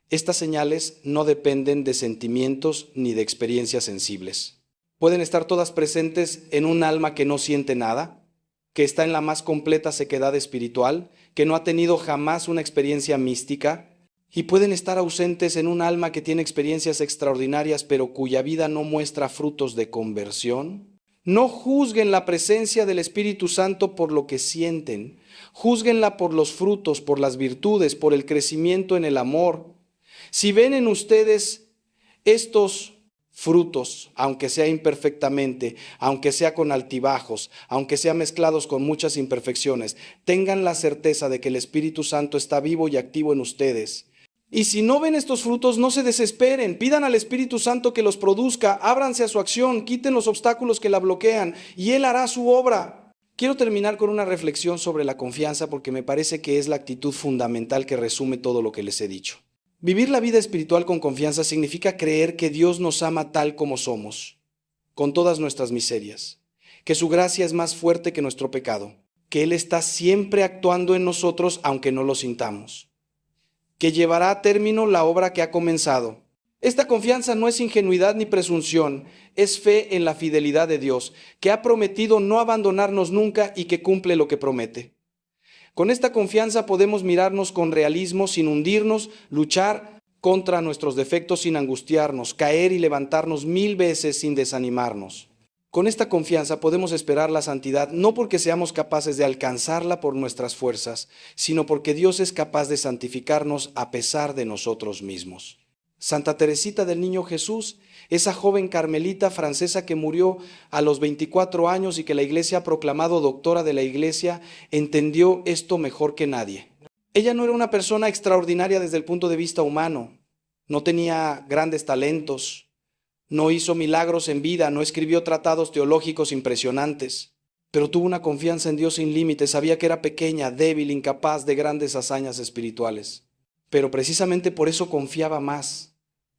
Estas señales no dependen de sentimientos ni de experiencias sensibles. Pueden estar todas presentes en un alma que no siente nada, que está en la más completa sequedad espiritual, que no ha tenido jamás una experiencia mística, y pueden estar ausentes en un alma que tiene experiencias extraordinarias, pero cuya vida no muestra frutos de conversión. No juzguen la presencia del Espíritu Santo por lo que sienten, júzguenla por los frutos, por las virtudes, por el crecimiento en el amor. Si ven en ustedes estos frutos, aunque sea imperfectamente, aunque sea con altibajos, aunque sea mezclados con muchas imperfecciones, tengan la certeza de que el Espíritu Santo está vivo y activo en ustedes. Y si no ven estos frutos, no se desesperen, pidan al Espíritu Santo que los produzca, ábranse a su acción, quiten los obstáculos que la bloquean y Él hará su obra. Quiero terminar con una reflexión sobre la confianza porque me parece que es la actitud fundamental que resume todo lo que les he dicho. Vivir la vida espiritual con confianza significa creer que Dios nos ama tal como somos, con todas nuestras miserias, que su gracia es más fuerte que nuestro pecado, que Él está siempre actuando en nosotros aunque no lo sintamos, que llevará a término la obra que ha comenzado. Esta confianza no es ingenuidad ni presunción, es fe en la fidelidad de Dios, que ha prometido no abandonarnos nunca y que cumple lo que promete. Con esta confianza podemos mirarnos con realismo sin hundirnos, luchar contra nuestros defectos sin angustiarnos, caer y levantarnos 1000 veces sin desanimarnos. Con esta confianza podemos esperar la santidad no porque seamos capaces de alcanzarla por nuestras fuerzas, sino porque Dios es capaz de santificarnos a pesar de nosotros mismos. Santa Teresita del Niño Jesús, esa joven carmelita francesa que murió a los 24 años y que la Iglesia ha proclamado doctora de la Iglesia, entendió esto mejor que nadie. Ella no era una persona extraordinaria desde el punto de vista humano, no tenía grandes talentos, no hizo milagros en vida, no escribió tratados teológicos impresionantes, pero tuvo una confianza en Dios sin límites, sabía que era pequeña, débil, incapaz de grandes hazañas espirituales. Pero precisamente por eso confiaba más,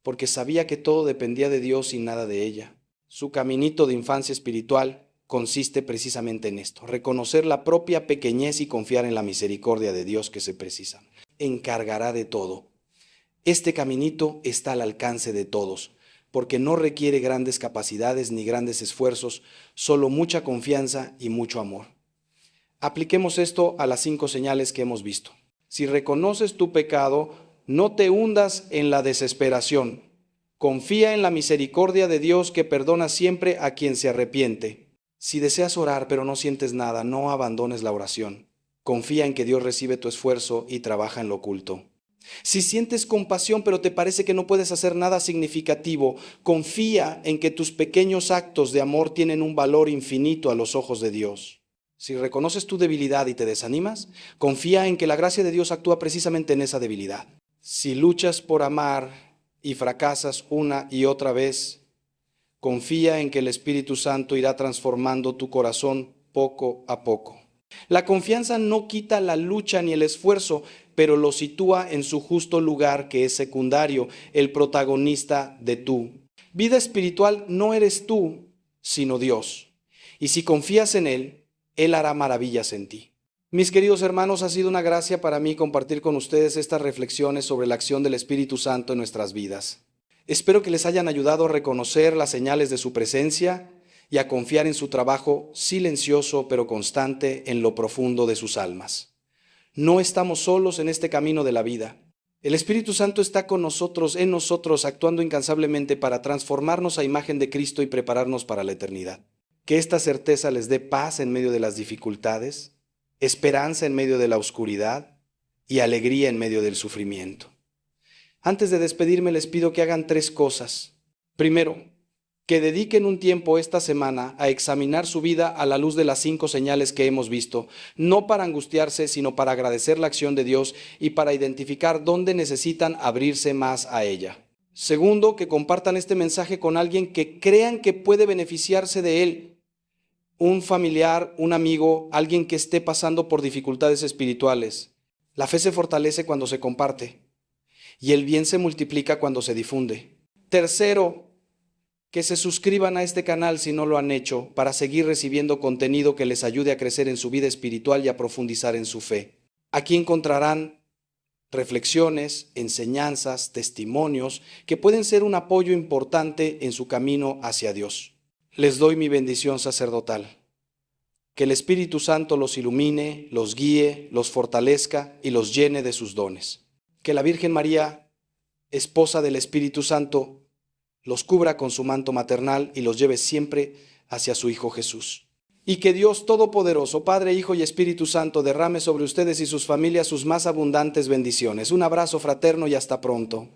porque sabía que todo dependía de Dios y nada de ella. Su caminito de infancia espiritual consiste precisamente en esto, reconocer la propia pequeñez y confiar en la misericordia de Dios que se precisa. Encargará de todo. Este caminito está al alcance de todos, porque no requiere grandes capacidades ni grandes esfuerzos, solo mucha confianza y mucho amor. Apliquemos esto a las 5 señales que hemos visto. Si reconoces tu pecado, no te hundas en la desesperación. Confía en la misericordia de Dios que perdona siempre a quien se arrepiente. Si deseas orar pero no sientes nada, no abandones la oración. Confía en que Dios recibe tu esfuerzo y trabaja en lo oculto. Si sientes compasión pero te parece que no puedes hacer nada significativo, confía en que tus pequeños actos de amor tienen un valor infinito a los ojos de Dios. Si reconoces tu debilidad y te desanimas, confía en que la gracia de Dios actúa precisamente en esa debilidad. Si luchas por amar y fracasas una y otra vez, confía en que el Espíritu Santo irá transformando tu corazón poco a poco. La confianza no quita la lucha ni el esfuerzo, pero lo sitúa en su justo lugar, que es secundario, el protagonista de tú. Vida espiritual no eres tú, sino Dios. Y si confías en Él, Él hará maravillas en ti. Mis queridos hermanos, ha sido una gracia para mí compartir con ustedes estas reflexiones sobre la acción del Espíritu Santo en nuestras vidas. Espero que les hayan ayudado a reconocer las señales de su presencia y a confiar en su trabajo silencioso pero constante en lo profundo de sus almas. No estamos solos en este camino de la vida. El Espíritu Santo está con nosotros, en nosotros, actuando incansablemente para transformarnos a imagen de Cristo y prepararnos para la eternidad. Que esta certeza les dé paz en medio de las dificultades, esperanza en medio de la oscuridad y alegría en medio del sufrimiento. Antes de despedirme les pido que hagan 3 cosas. Primero, que dediquen un tiempo esta semana a examinar su vida a la luz de las 5 señales que hemos visto, no para angustiarse, sino para agradecer la acción de Dios y para identificar dónde necesitan abrirse más a ella. Segundo, que compartan este mensaje con alguien que crean que puede beneficiarse de él, un familiar, un amigo, alguien que esté pasando por dificultades espirituales. La fe se fortalece cuando se comparte y el bien se multiplica cuando se difunde. Tercero, que se suscriban a este canal si no lo han hecho, para seguir recibiendo contenido que les ayude a crecer en su vida espiritual y a profundizar en su fe. Aquí encontrarán reflexiones, enseñanzas, testimonios que pueden ser un apoyo importante en su camino hacia Dios. Les doy mi bendición sacerdotal. Que el Espíritu Santo los ilumine, los guíe, los fortalezca y los llene de sus dones. Que la Virgen María, esposa del Espíritu Santo, los cubra con su manto maternal y los lleve siempre hacia su Hijo Jesús. Y que Dios Todopoderoso, Padre, Hijo y Espíritu Santo, derrame sobre ustedes y sus familias sus más abundantes bendiciones. Un abrazo fraterno y hasta pronto.